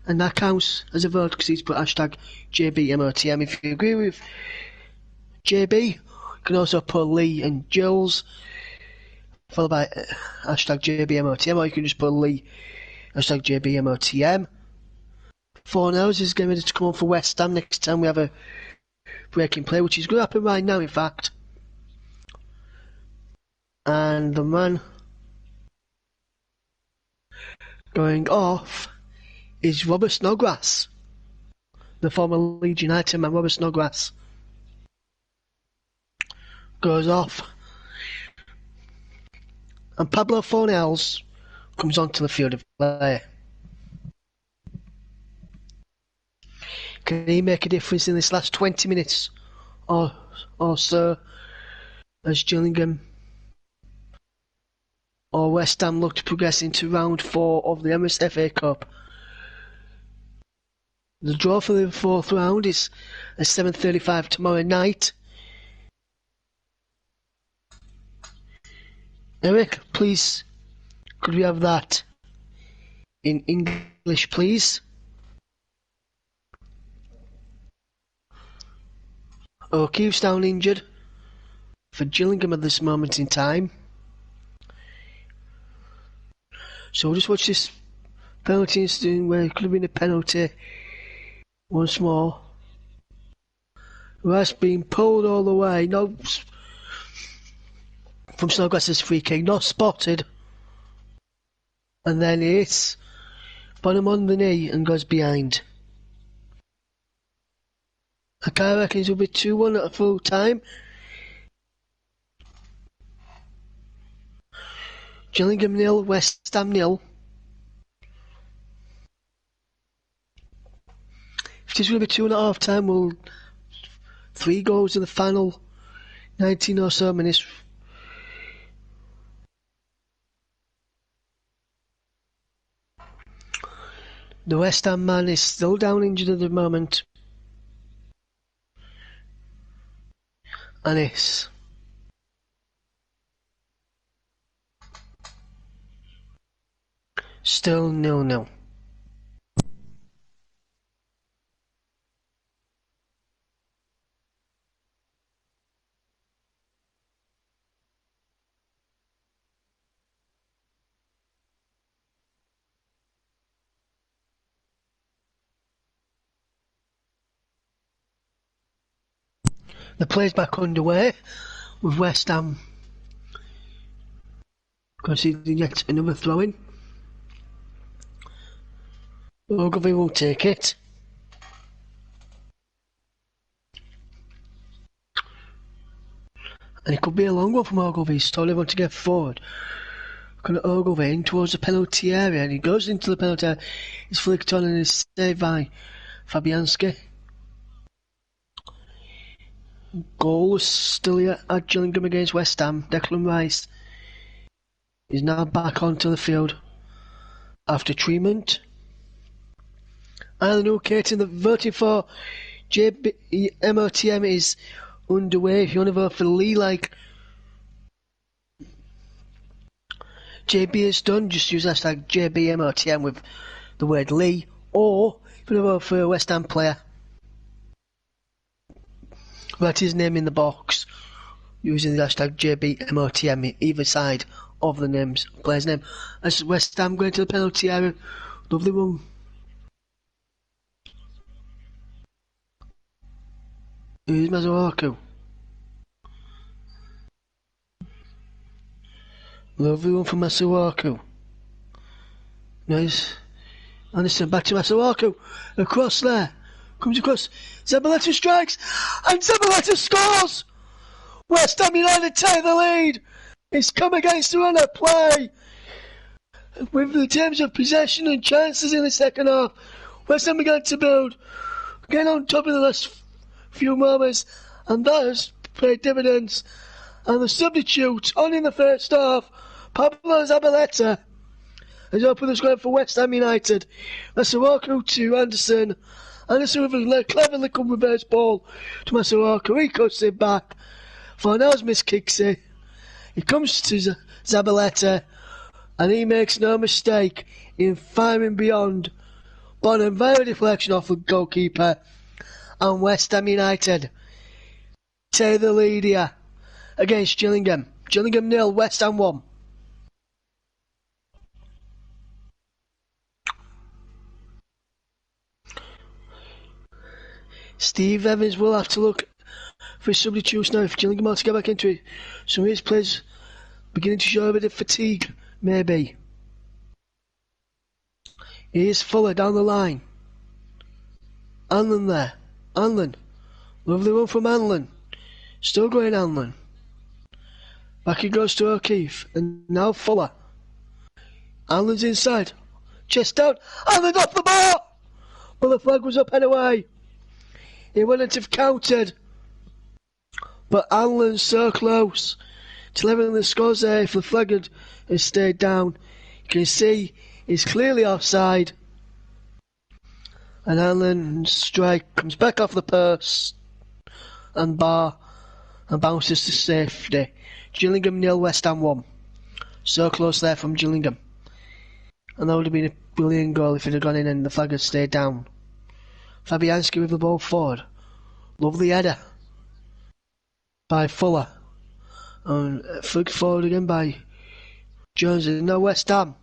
And that counts as a vote because he's put hashtag JBMOTM. If you agree with JB, you can also put Lee and Jules, followed by hashtag JBMOTM, or you can just put Lee, hashtag JBMOTM. 4 hours is getting ready to come on for West Ham next time we have a breaking play, which is going to happen right now, in fact. And the man going off is Robert Snodgrass, the former Leeds United man. Robert Snodgrass goes off, and Pablo Fornells comes onto the field of play. Can he make a difference in this last 20 minutes or so as Gillingham or West Ham look to progress into round 4 of the Emirates FA Cup. The draw for the 4th round is at 7:35 tomorrow night. Eric, please, could we have that in English, please? O'Keefe's down injured for Gillingham at this moment in time. So we'll just watch this penalty incident where it could have been a penalty once more. Rice being pulled all the way, no, from Snodgrass's free kick, not spotted. And then he hits Bonham on the knee and goes behind. I reckon it will be 2-1 at a full time. Gillingham 0, West Ham 0. If it's going to be 2.5 time, we'll 3 goals in the final 19 or so minutes. The West Ham man is still down injured at the moment. And it's still 0-0. The play's back underway with West Ham conceding yet another throw-in. Ogilvie will take it. And it could be a long one from Ogilvie. He's told everyone to get forward. Looking at Ogilvie in towards the penalty area, and he goes into the penalty area. He's flicked on and is saved by Fabianski. Goal still here at Gillingham against West Ham. Declan Rice is now back onto the field after treatment. And the new Caton, the voting for MOTM is underway. If you want to vote for Lee like JB has done, just use hashtag JBMOTM with the word Lee. Or if you want to vote for a West Ham player, write his name in the box using the hashtag JBMOTM either side of the player's name. As West Ham going to the penalty area. Lovely one. Here's Masuaku. Lovely one from Masuaku. Nice. Anderson back to Masuaku. Across there. Comes across. Zabaleta strikes. And Zabaleta scores! West Ham United take the lead. It's come against the run of play. With the terms of possession and chances in the second half, West Ham began to build. Getting on top in the last few moments, and that has paid dividends. And the substitute on in the first half, Pablo Zabaleta, has opened the score for West Ham United. Masuaku to Anderson. Anderson with a clever little reverse ball to Masuaku. He cuts it back. Farnell's miskicks it. He comes to Zabaleta, and he makes no mistake in firing beyond. Bonham via deflection off the goalkeeper. And West Ham United take the lead here against Gillingham. Gillingham 0, West Ham 1. Steve Evans will have to look for his substitutes now if Gillingham are to get back into it. Some of his players beginning to show a bit of fatigue, maybe. Here's Fuller down the line. Anlin there. Anlin. Lovely one from Anlin. Still going Anlin. Back he goes to O'Keefe. And now Fuller. Anlin's inside. Chest out. Anlin off the ball! But the flag was up anyway. He wouldn't have counted. But Anlin's so close to level the scores there if the flag had stayed down. You can see he's clearly offside. And Allen's strike comes back off the post and bar and bounces to safety. Gillingham 0, West Ham 1. So close there from Gillingham. And that would have been a brilliant goal if it had gone in and the flag had stayed down. Fabianski with the ball forward. Lovely header by Fuller. And flicked forward again by Jones. And now West Ham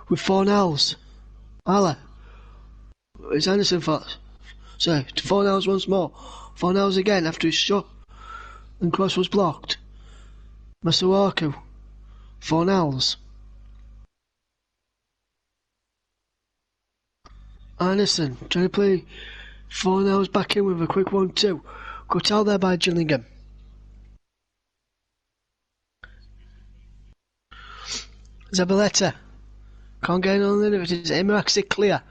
with Fornals. Allah. It's Anderson for... Sorry, Fornals once more. Fornals again after his shot and cross was blocked. Masuaku. Fornals. Anderson trying to play Fornals back in with a quick 1-2. Cut out there by Gillingham. Zabaleta can't get on the it is Emirax it clear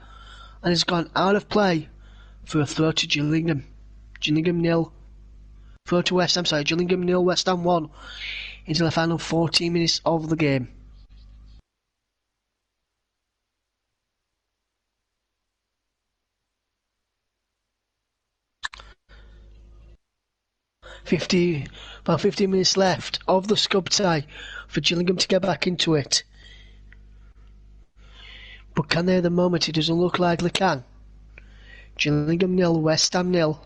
and it's gone out of play for a throw to Gillingham. Gillingham 0. Throw to West Ham, sorry, Gillingham 0, West Ham 1 into the final 14 minutes of the game. About 15 minutes left of the scub tie for Gillingham to get back into it. But can they at the moment? It doesn't look like they can. Gillingham 0, West Ham 0.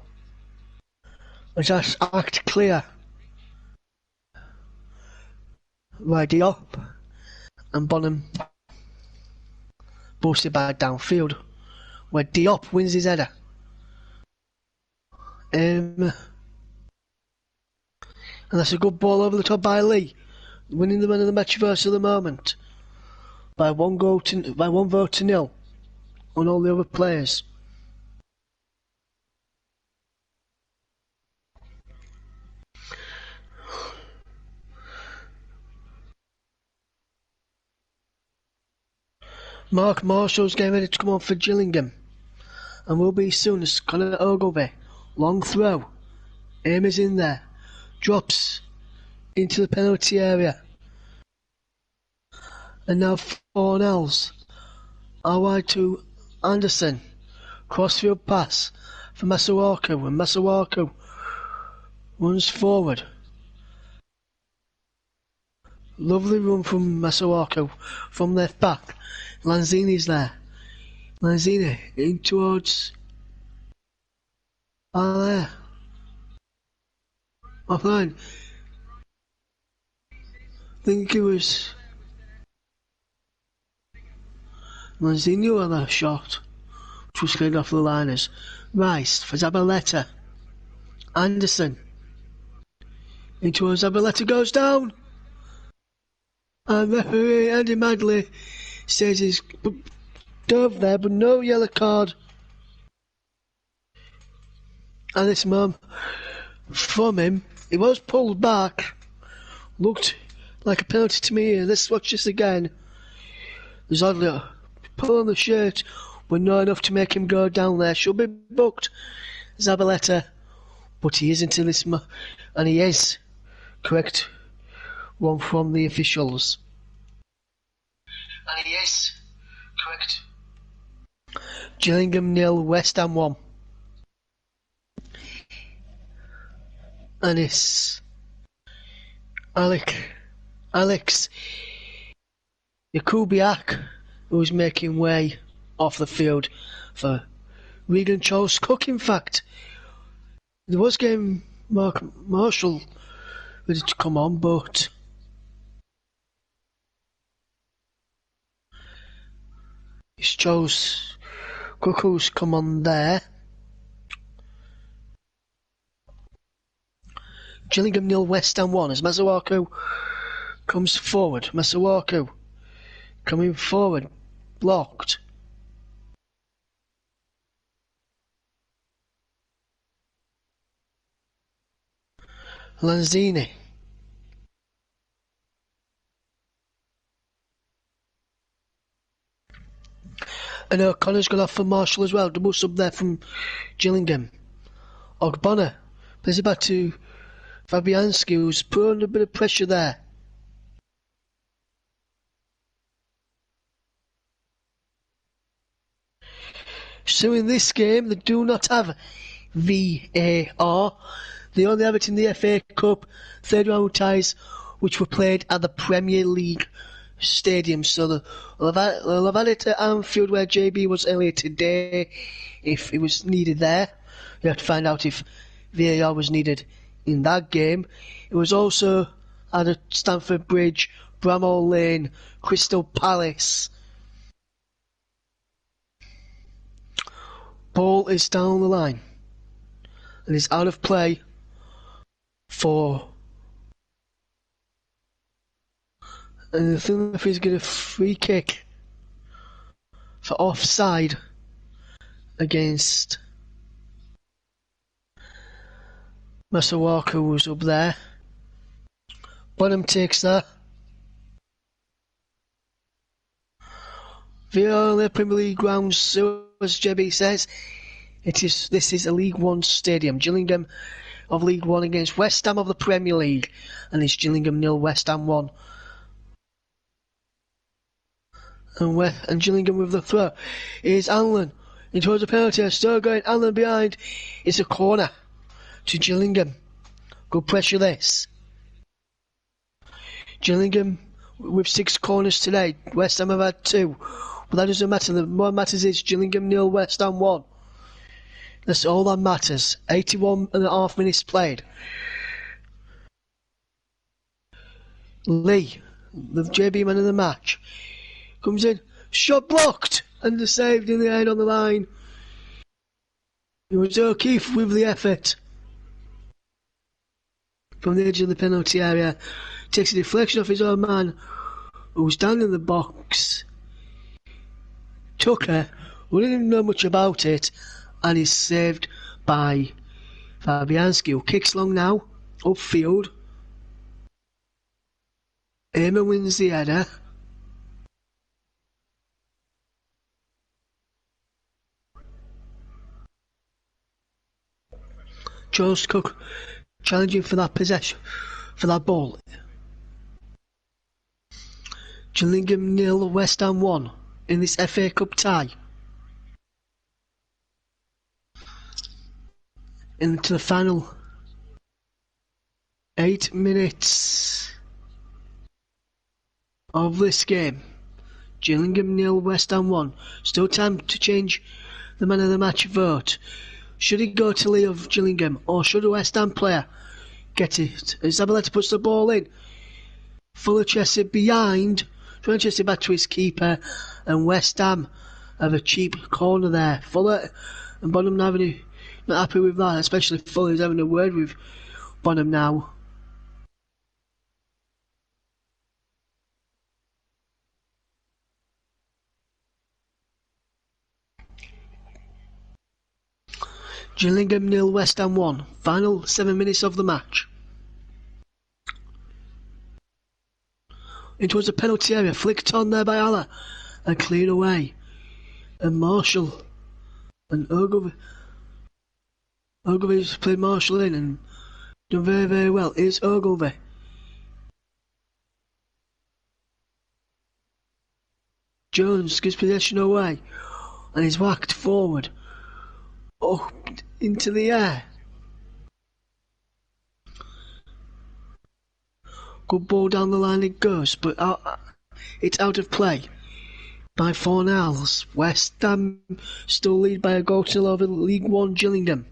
Let's just act clear. Right, Diop and Bonham boosted back downfield where Diop wins his header. And that's a good ball over the top by Lee, winning the man of the match versus the moment by one vote to nil on all the other players. Mark Marshall's getting ready to come on for Gillingham and will be soon as Conor Ogilvie. Long throw. Aim is in there. Drops into the penalty area. And now Fornals. Out wide to Anderson. Crossfield pass for Masuaku. And Masuaku runs forward. Lovely run from Masuaku from left back. Lanzini's there. Lanzini in towards... there. Offline. I think it was Lanzini who had that shot, which was cleared off the liners. Rice for Zabaleta. Anderson. In towards Zabaleta goes down. And referee Andy Madley says he's dove there, but no yellow card. And this mum from him, he was pulled back. Looked like a penalty to me here. Let's watch this again. There's oddly a pull on the shirt, but not enough to make him go down there. Should be booked, Zabaleta, but he isn't in this, and he is correct. One from the officials. And he is correct. Gillingham 0, West Ham 1. And it's Alex Jakubiak who's making way off the field for Regan Charles Cook. In fact, there was getting Mark Marshall ready to come on, but it's Charles Cook who's come on there. Gillingham 0, West Ham 1 as Masuaku comes forward. Masuaku coming forward, blocked. Lanzini. And O'Connor's gone off for Marshall as well. Double sub there from Gillingham. Ogbonna plays it back to Fabianski was put under a bit of pressure there. So in this game, they do not have VAR. They only have it in the FA Cup third round ties, which were played at the Premier League stadium. So they'll have had it at Anfield, where JB was earlier today, if it was needed there. You have to find out if VAR was needed in that game. It was also at Stamford Bridge, Bramall Lane, Crystal Palace. Ball is down the line and is out of play for, and the thing is going to free kick for offside against Masuaku, who's up there. Bonham takes that. The Premier League grounds, so as JB says, this is a League One stadium. Gillingham of League One against West Ham of the Premier League, and it's Gillingham 0, West Ham 1. And Gillingham with the throw is Allen into a penalty. Still going, Allen behind. It's a corner to Gillingham. Good pressure this. Gillingham with 6 corners today. West Ham have had 2. But that doesn't matter. What matters is Gillingham 0, West Ham 1. That's all that matters. 81.5 minutes played. Lee, the JB man of the match, comes in. Shot blocked. And the saved in the end on the line. It was O'Keefe with the effort. From the edge of the penalty area. Takes a deflection off his own man, who was down in the box. Tucker, who didn't know much about it, and is saved by Fabianski, who kicks long now, upfield. Emer wins the header. Jones Cook challenging for that possession, for that ball. Gillingham 0, West Ham 1 in this FA Cup tie. Into the final 8 minutes of this game. Gillingham 0, West Ham 1. Still time to change the man of the match vote. Should it go to Lee of Gillingham, or should a West Ham player get it? As Zabaleta puts the ball in, Fuller Chester behind, trying to chest it back to his keeper, and West Ham have a cheap corner there. Fuller and Bonham not happy with that, especially Fuller is having a word with Bonham now. Gillingham 0, West Ham 1. Final 7 minutes of the match. It was a penalty area, flicked on there by Allah and cleared away. And Marshall and Ogilvy's played Marshall in and done very, very well. Here's Ogilvy. Jones gives possession away and is whacked forward. Up into the air. Good ball down the line it goes, but it's out of play by Fornals. West Ham still lead by a goal to over League One Gillingham.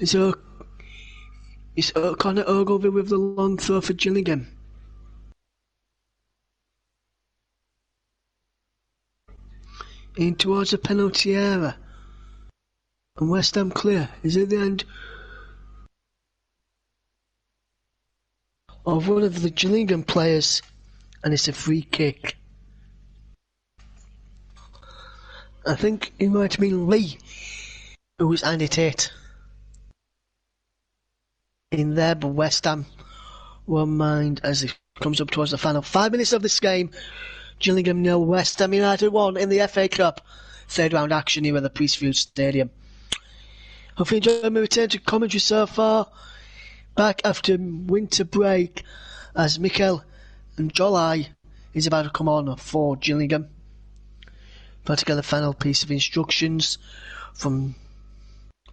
It's Connor Ogilvy with the long throw for Gillingham. In towards a penalty area. And West Ham clear. Is at the end of one of the Gillingham players, and it's a free kick. I think it might have been Lee who was handed it in there, but West Ham won't mind as it comes up towards the final 5 minutes of this game. Gillingham 0, West Ham United 1 in the FA Cup third round action here at the Priestfield Stadium. Hope you enjoyed my return to commentary so far. Back after winter break, as Mikel and July is about to come on for Gillingham. Put together the final piece of instructions from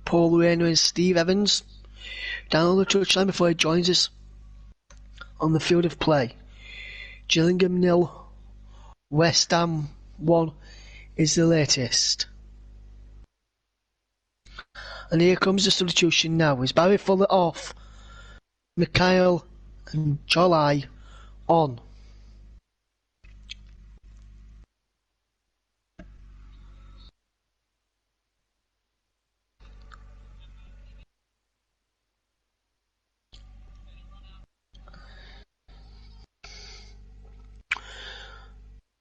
Paul Rayner and Steve Evans down on the touchline before he joins us on the field of play. Gillingham 0, West Ham 1 is the latest. And here comes the substitution now. Is Barry Fuller off? Mikhail and July on.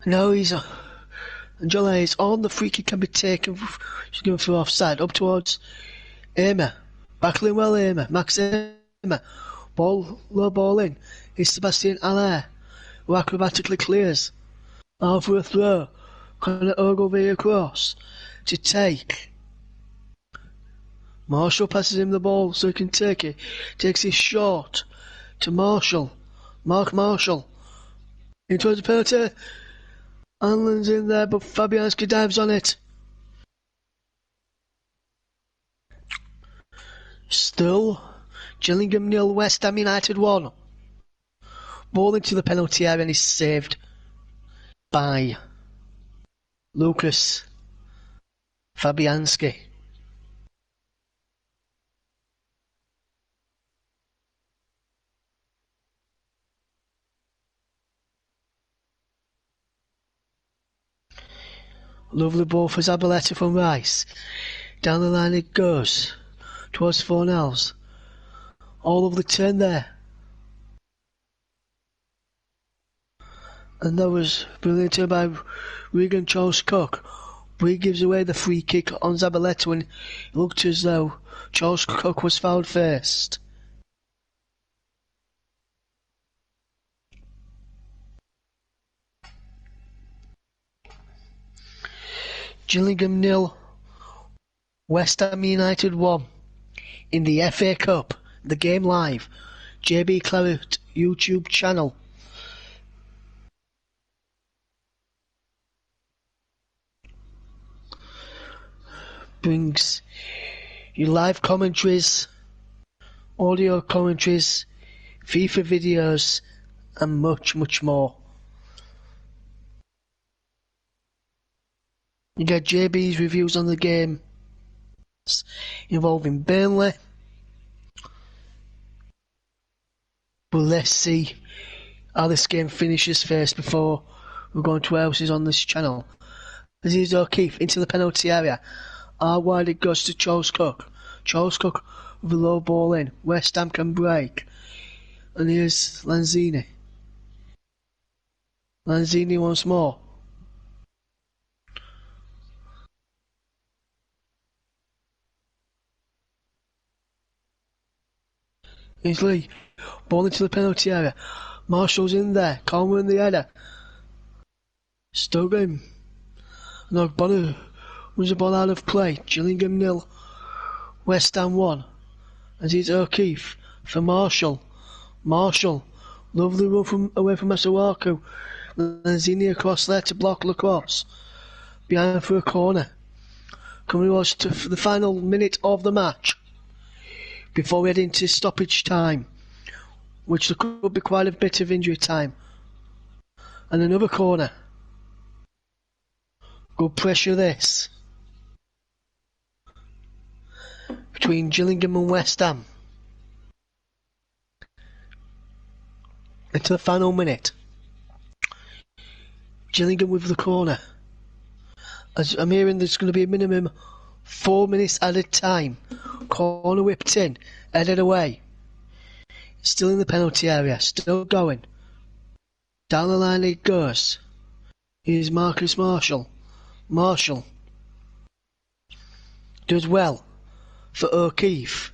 No, he's on. And July is on. The free kick can be taken. She's going for offside. Up towards Aimer. Battling well, Aimer. Max Aimer. Low ball in. It's Sebastian Allaire, who acrobatically clears. Out for a throw. Conor Ogilvie across to take. Marshall passes him the ball so he can take it. Takes it short to Marshall. Mark Marshall. In towards the penalty. Allen's in there, but Fabianski dives on it. Still, Gillingham 0, West Ham United 1. Ball into the penalty area and is saved by Lucas Fabianski. Lovely ball for Zabaleta from Rice. Down the line it goes towards Fornells. All over the turn there. And that was brilliant turn by Regan Charles Cook. But he gives away the free kick on Zabaleta when it looked as though Charles Cook was fouled first. Gillingham 0, West Ham United 1 in the FA Cup. The game live. JB Claret YouTube channel. Brings you live commentaries, audio commentaries, FIFA videos, and much, much more. You get JB's reviews on the game involving Burnley. But let's see how this game finishes first before we're going to else is on this channel. Aziz O'Keefe into the penalty area. Out wide it goes to Charles Cook. Charles Cook with a low ball in. West Ham can break. And here's Lanzini. Lanzini once more. Here's Lee. Ball into the penalty area. Marshall's in there. Coleman in the header. Stuck him. And Ogbonna was the ball out of play. Gillingham 0, West Ham 1. As it's O'Keefe for Marshall. Marshall. Lovely run away from Masuaku. Lanzini across there to block Lacrosse. Behind for a corner. Coming towards to the final minute of the match. Before we head into stoppage time, which there could be quite a bit of injury time. And another corner. Good pressure this. Between Gillingham and West Ham. Into the final minute. Gillingham with the corner. As I'm hearing there's going to be a minimum 4 minutes added time. Corner whipped in, headed away. Still in the penalty area, still going. Down the line it goes. Here's Marcus Marshall. Marshall does well for O'Keefe.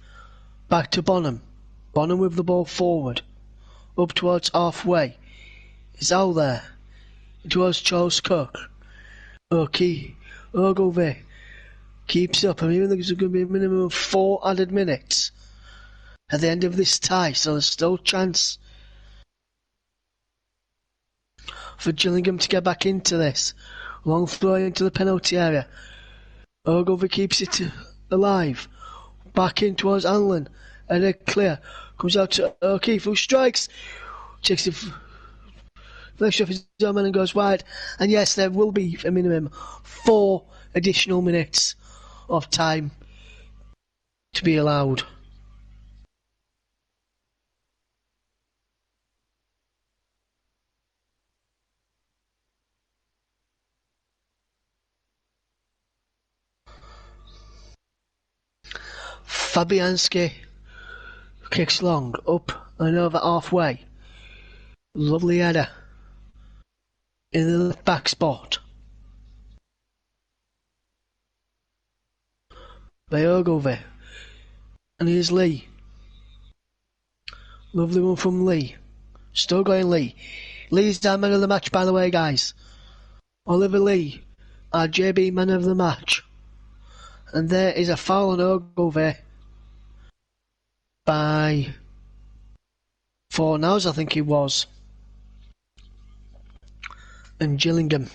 Back to Bonham. Bonham with the ball forward. Up towards halfway. It's out there. Towards Charles Cook. O'Keefe. Ogilvie keeps up, and even there's going to be a minimum of 4 added minutes at the end of this tie, so there's still a chance for Gillingham to get back into this. Long throw into the penalty area. Ogilvie keeps it alive. Back in towards Anlin. And then clear. Comes out to O'Keefe, who strikes. Takes it flex off his own man and goes wide. And yes, there will be a minimum 4 additional minutes of time to be allowed. Fabianski kicks long, up and over halfway. Lovely header in the back spot by Ogilvie. And here's Lee. Lovely one from Lee. Still going Lee. Lee's our man of the match, by the way, guys. Oliver Lee, our JB man of the match. And there is a foul on Ogilvie by Fornals, I think he was. And Gillingham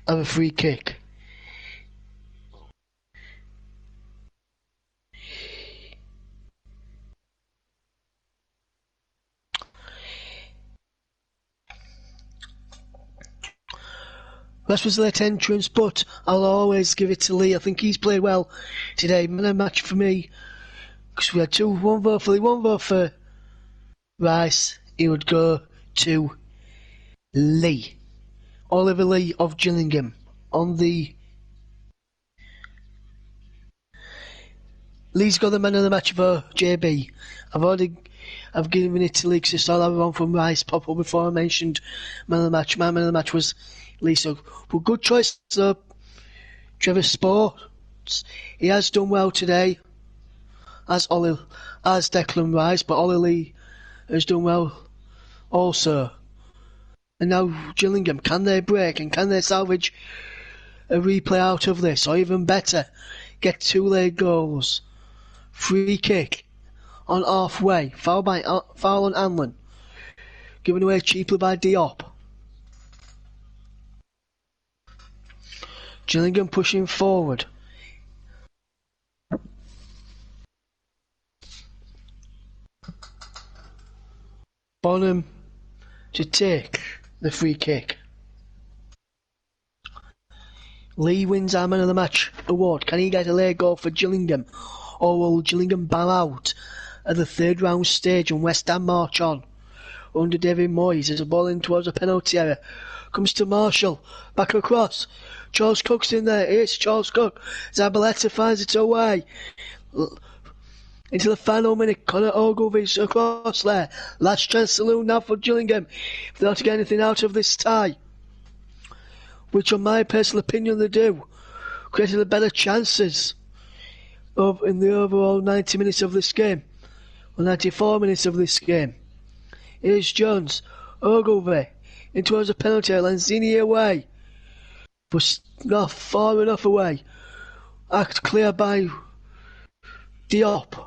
have a free kick. This was a late entrance, but I'll always give it to Lee. I think he's played well today. Man of the match for me, because we had one vote for Lee, one vote for Rice. He would go to Lee. Oliver Lee of Gillingham on the... Lee's got the man of the match for JB. I've given it to Lee because I saw that one from Rice pop up before I mentioned man of the match. My man of the match was Lee. So, well, good choice, Trevor Sports. He has done well today, as Declan Rice, but Ollie Lee has done well also. And now Gillingham, can they break and can they salvage a replay out of this, or even better, get 2 late goals? Free kick on halfway, foul on Anlin, given away cheaply by Diop. Gillingham pushing forward. Bonham to take the free kick. Lee wins our man of the match award. Can he get a late goal for Gillingham, or will Gillingham bow out at the 3rd round stage and West Ham march on under David Moyes? As a ball in towards the penalty area, comes to Marshall, back across. Charles Cook's in there. It's Charles Cook. Zabaleta finds it away into the final minute. Conor Ogilvie's across there. Last chance saloon now for Gillingham if they want to get anything out of this tie, which on my personal opinion they do, creating the better chances of in the overall 90 minutes of this game, or 94 minutes of this game. Here's Jones. Ogilvie in towards the penalty area. Lanzini away, but not far enough away. Act clear by Diop.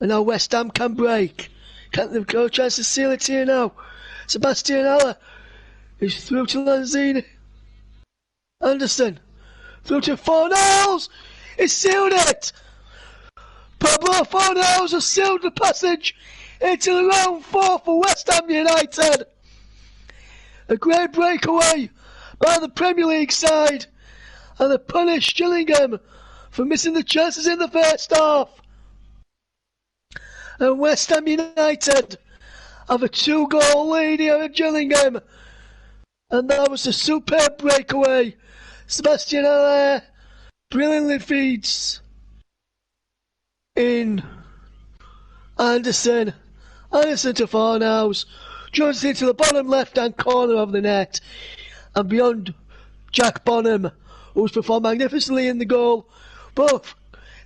And now West Ham can break. Can't they've got a chance to seal it here now. Sebastian Haller is through to Lanzini. Anderson through to Fornals. He's sealed it. Pablo Fornals has sealed the passage into the round 4 for West Ham United. A great breakaway by the Premier League side, and they punish Gillingham for missing the chances in the first half. And West Ham United have a 2-goal lead here at Gillingham, and that was a superb breakaway. Sebastian Haller brilliantly feeds in Anderson to Fornals. Jones into the bottom left-hand corner of the net, and beyond Jack Bonham, who's performed magnificently in the goal. Both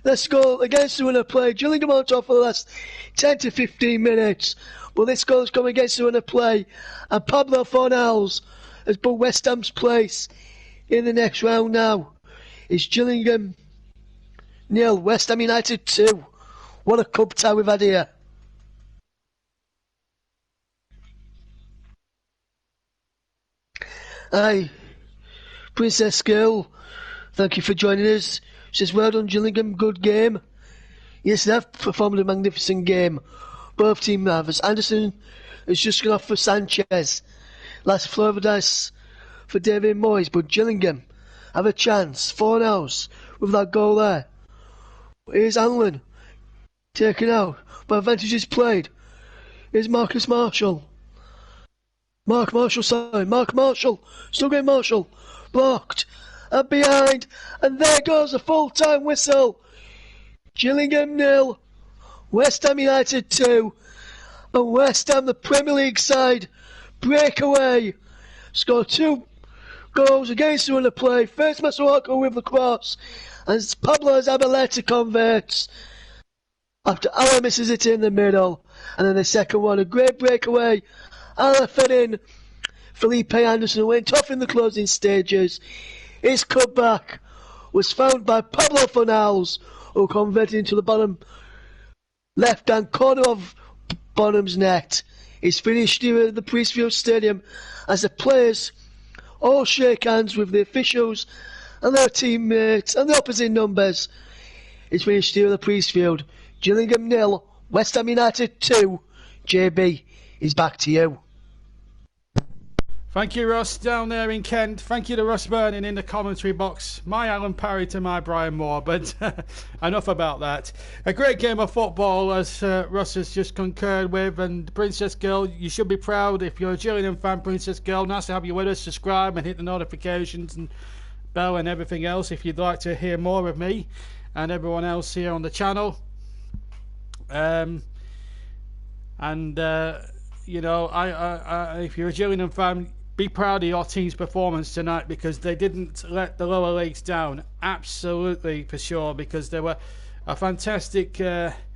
let's go against the winner play. Gillingham on top for the last 10 to 15 minutes, but this goal has come against the winner play, and Pablo Fornals has put West Ham's place in the next round now. It's Gillingham 0, West Ham United 2. What a cup tie we've had here. Aye, Princess Girl, thank you for joining us. She says, well done Gillingham, good game. Yes, they have performed a magnificent game. Both team have. As Anderson has just gone off for Sanchez. Last flow of the dice for David Moyes, but Gillingham have a chance. 4-0 with that goal there. Here's Anlin taken out, but advantage is played. Here's Marcus Marshall. Mark Marshall, still going Marshall, blocked, and behind, and there goes the full-time whistle. Gillingham 0, West Ham United 2, and West Ham, the Premier League side, breakaway, scored 2 goals against the run of play. First Masuaku with the cross, and Pablo Zabaleta converts after Ala misses it in the middle, and then the second one, a great breakaway. Ala fed in. Felipe Anderson went off in the closing stages. His cutback was found by Pablo Fornals, who converted into the bottom left-hand corner of Bonham's net. It's finished here at the Priestfield Stadium as the players all shake hands with the officials and their teammates and the opposite numbers. It's finished here at the Priestfield. Gillingham 0, West Ham United 2. JB, is back to you. Thank you, Ross, down there in Kent. Thank you to Ross Burning in the commentary box. My Alan Parry to my Brian Moore, but enough about that. A great game of football, as Ross has just concurred with. And Princess Girl, you should be proud if you're a Gillingham fan, Princess Girl. Nice to have you with us. Subscribe and hit the notifications and bell and everything else if you'd like to hear more of me and everyone else here on the channel. You know, I if you're a Gillingham fan, be proud of your team's performance tonight, because they didn't let the lower leagues down. Absolutely, for sure, because they were a fantastic advert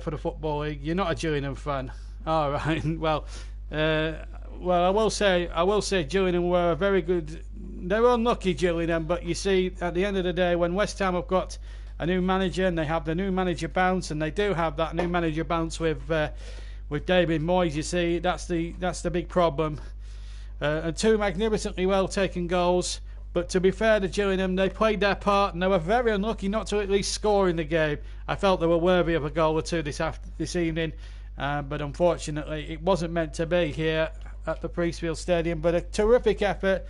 for the Football League. You're not a Gillingham fan, all right? Well, I will say Gillingham were a very good. They were unlucky, Gillingham, but you see, at the end of the day, when West Ham have got a new manager and they have the new manager bounce, and they do have that new manager bounce with David Moyes, you see, that's the big problem. And 2 magnificently well taken goals, but to be fair to Gillingham, they played their part and they were very unlucky not to at least score in the game. I felt they were worthy of a goal or two this evening, but unfortunately it wasn't meant to be here at the Priestfield Stadium. But a terrific effort,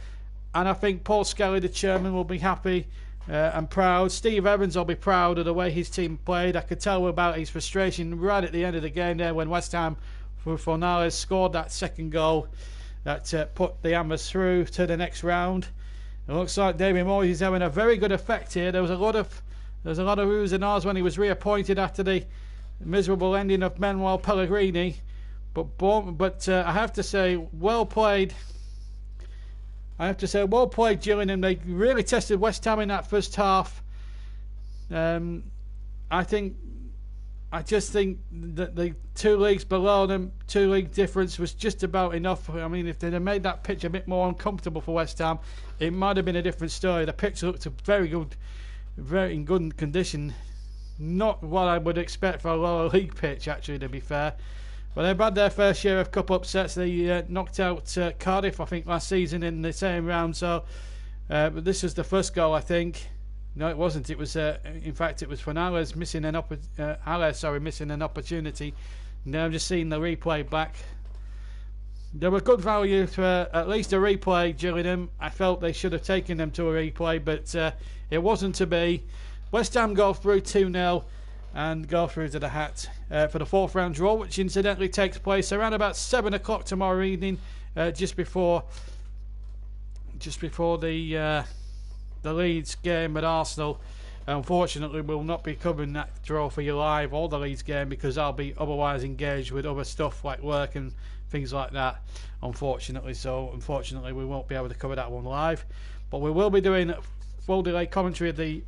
and I think Paul Skelly, the chairman, will be happy and proud. Steve Evans will be proud of the way his team played. I could tell about his frustration right at the end of the game there when West Ham, for Fornals, scored that second goal that put the Hammers through to the next round. It looks like David Moyes is having a very good effect here. There was a lot of oohs and ahs when he was reappointed after the miserable ending of Manuel Pellegrini. But I have to say, well played. Well played, Gillingham. They really tested West Ham in that first half. I just think that the 2 leagues below them, 2 league difference, was just about enough. I mean, if they'd have made that pitch a bit more uncomfortable for West Ham, it might have been a different story. The pitch looked very good, very in good condition. Not what I would expect for a lower league pitch, actually, to be fair. But they've had their fair share of cup upsets. They knocked out Cardiff, I think, last season in the same round. So, but this was the first goal, I think. No, it wasn't. It was, in fact, it was Fornals missing an opportunity. Now I'm just seeing the replay back. There were good value for at least a replay, Gillingham. I felt they should have taken them to a replay, but it wasn't to be. West Ham go through 2-0 and go through to the hat for the 4th round draw, which incidentally takes place around about 7 o'clock tomorrow evening, just before the Leeds game at Arsenal. Unfortunately, we'll not be covering that draw for you live, or the Leeds game, because I'll be otherwise engaged with other stuff like work and things like that, unfortunately. So unfortunately we won't be able to cover that one live, but we will be doing full delay commentary of the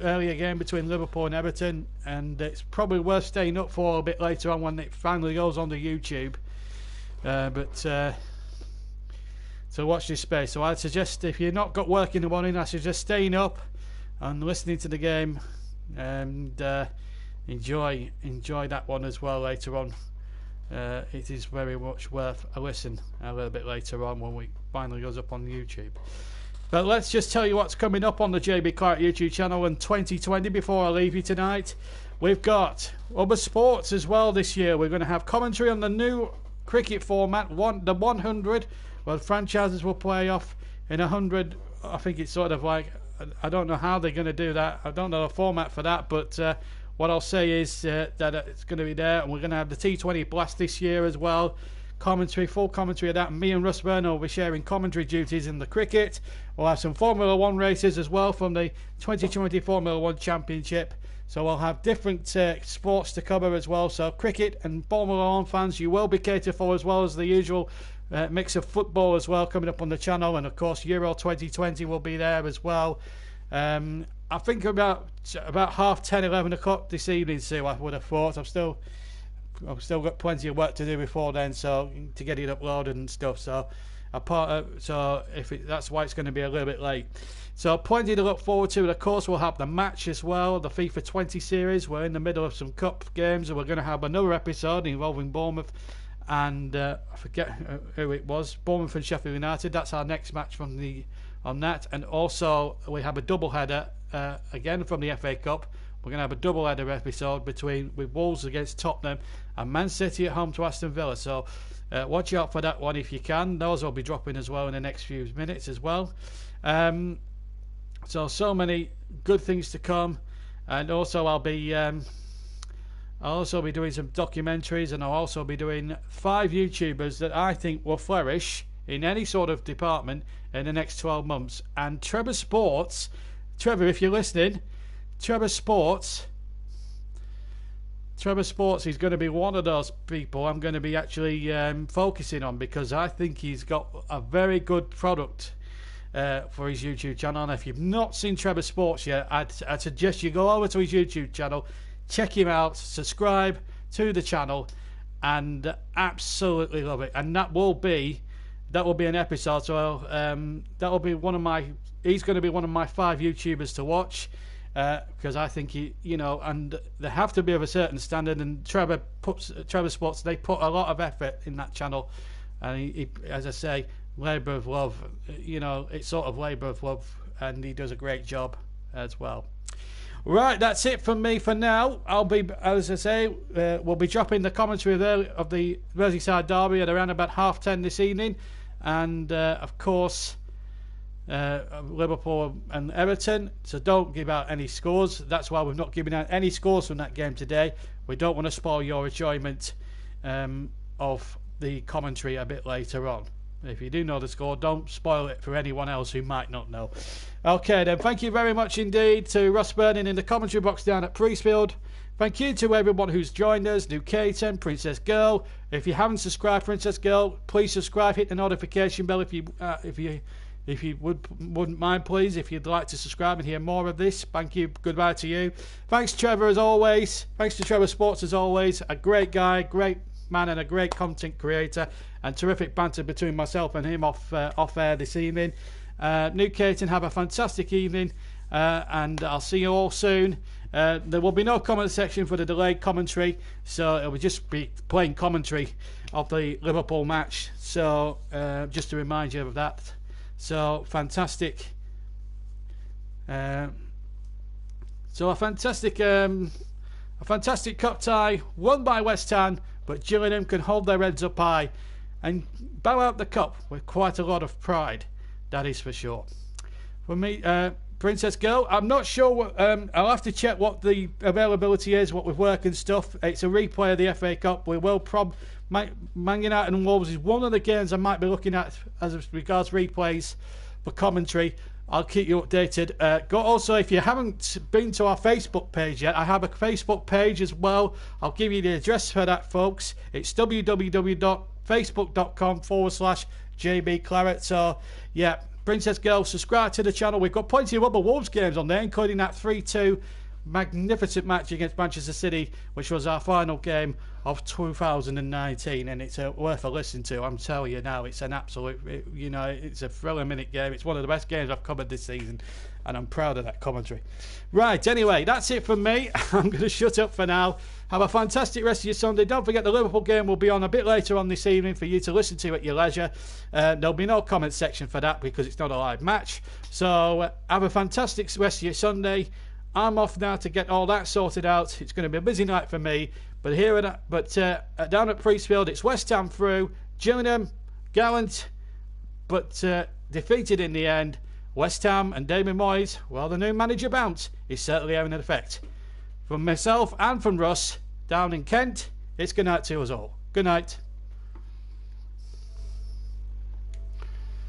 earlier game between Liverpool and Everton, and it's probably worth staying up for a bit later on when it finally goes on to YouTube. But to watch this space. So I'd suggest, if you're not got work in the morning, I suggest staying up and listening to the game, and enjoy that one as well later on. It is very much worth a listen a little bit later on when we finally goes up on YouTube. But let's just tell you what's coming up on the JB Clark YouTube channel in 2020 before I leave you tonight. We've got other sports as well this year. We're going to have commentary on the new cricket format, the 100, where franchises will play off in 100. I think it's sort of like, I don't know how they're going to do that. I don't know the format for that, but what I'll say is that it's going to be there, and we're going to have the T20 Blast this year as well. Commentary, full commentary of that. Me and Russ Burnley will be sharing commentary duties in the cricket. We'll have some Formula 1 races as well from the 2020 Formula 1 Championship. So we'll have different sports to cover as well. So cricket and Formula 1 fans, you will be catered for, as well as the usual mix of football as well coming up on the channel. And of course Euro 2020 will be there as well. I think about 10:30, 11 o'clock this evening, Sue, I would have thought. I've still got plenty of work to do before then, so to get it uploaded and stuff. So that's why it's going to be a little bit late. So plenty to look forward to. And of course, we'll have the match as well, the FIFA 20 series. We're in the middle of some cup games, and we're going to have another episode involving Bournemouth and I forget who it was, Bournemouth and Sheffield United. That's our next match on that. And also we have a double header again from the FA Cup. We're going to have a double header episode with Wolves against Tottenham and Man City at home to Aston Villa. So watch out for that one if you can. Those will be dropping as well in the next few minutes as well. So many good things to come. And also I'll also be doing some documentaries, and I'll also be doing 5 YouTubers that I think will flourish in any sort of department in the next 12 months. And Trevor, if you're listening, Trevor Sports is going to be one of those people I'm going to be actually focusing on, because I think he's got a very good product for his YouTube channel. And if you've not seen Trevor Sports yet, I'd suggest you go over to his YouTube channel, check him out, subscribe to the channel, and absolutely love it. And that will be an episode. So that will be he's going to be one of my 5 YouTubers to watch, because I think and they have to be of a certain standard. And Trevor Sports, they put a lot of effort in that channel, and he as I say, labour of love. It's sort of labour of love, and he does a great job as well. Right, that's it from me for now. I'll be, as I say, we'll be dropping the commentary of the Merseyside derby at around about 10:30 this evening, and of course Liverpool and Everton. So don't give out any scores. That's why we're not giving out any scores from that game today. We don't want to spoil your enjoyment of the commentary a bit later on. If you do know the score, don't spoil it for anyone else who might not know. Okay then, thank you very much indeed to Russ Burning in the commentary box down at Priestfield. Thank you to everyone who's joined us, New Caton, Princess Girl. If you haven't subscribed, Princess Girl, please subscribe, hit the notification bell if you wouldn't mind, please. If you'd like to subscribe and hear more of this, thank you. Goodbye to you. Thanks Trevor as always. Thanks to Trevor Sports as always. A great guy, great man, and a great content creator, and terrific banter between myself and him off air this evening. New Caton, have a fantastic evening, and I'll see you all soon. There will be no comment section for the delayed commentary, so it will just be plain commentary of the Liverpool match. So just to remind you of that. So fantastic. A fantastic cup tie won by West Ham, but Gillingham can hold their heads up high and bow out the cup with quite a lot of pride. That is for sure. For me, Princess Girl, I'm not sure. I'll have to check what the availability is, what with work and stuff. It's a replay of the FA Cup. We will Man United and Wolves is one of the games I might be looking at as regards replays for commentary. I'll keep you updated. Also, if you haven't been to our Facebook page yet, I have a Facebook page as well. I'll give you the address for that, folks. It's www.facebook.com/JB Claret. So, yeah, Princess Girl, subscribe to the channel. We've got plenty of other Wolves games on there, including that 3-2 magnificent match against Manchester City, which was our final game of 2019, and it's worth a listen to. I'm telling you now, it's an absolute, it's a thrill-a-minute game. It's one of the best games I've covered this season, and I'm proud of that commentary. Right, anyway, that's it from me. I'm going to shut up for now. Have a fantastic rest of your Sunday. Don't forget the Liverpool game will be on a bit later on this evening for you to listen to at your leisure. There'll be no comment section for that because it's not a live match. So have a fantastic rest of your Sunday. I'm off now to get all that sorted out. It's going to be a busy night for me. But down at Priestfield, it's West Ham through. Gillingham, gallant, but defeated in the end. West Ham and David Moyes, well, the new manager bounce is certainly having an effect. From myself and from Russ, down in Kent, it's good night to us all. Good night.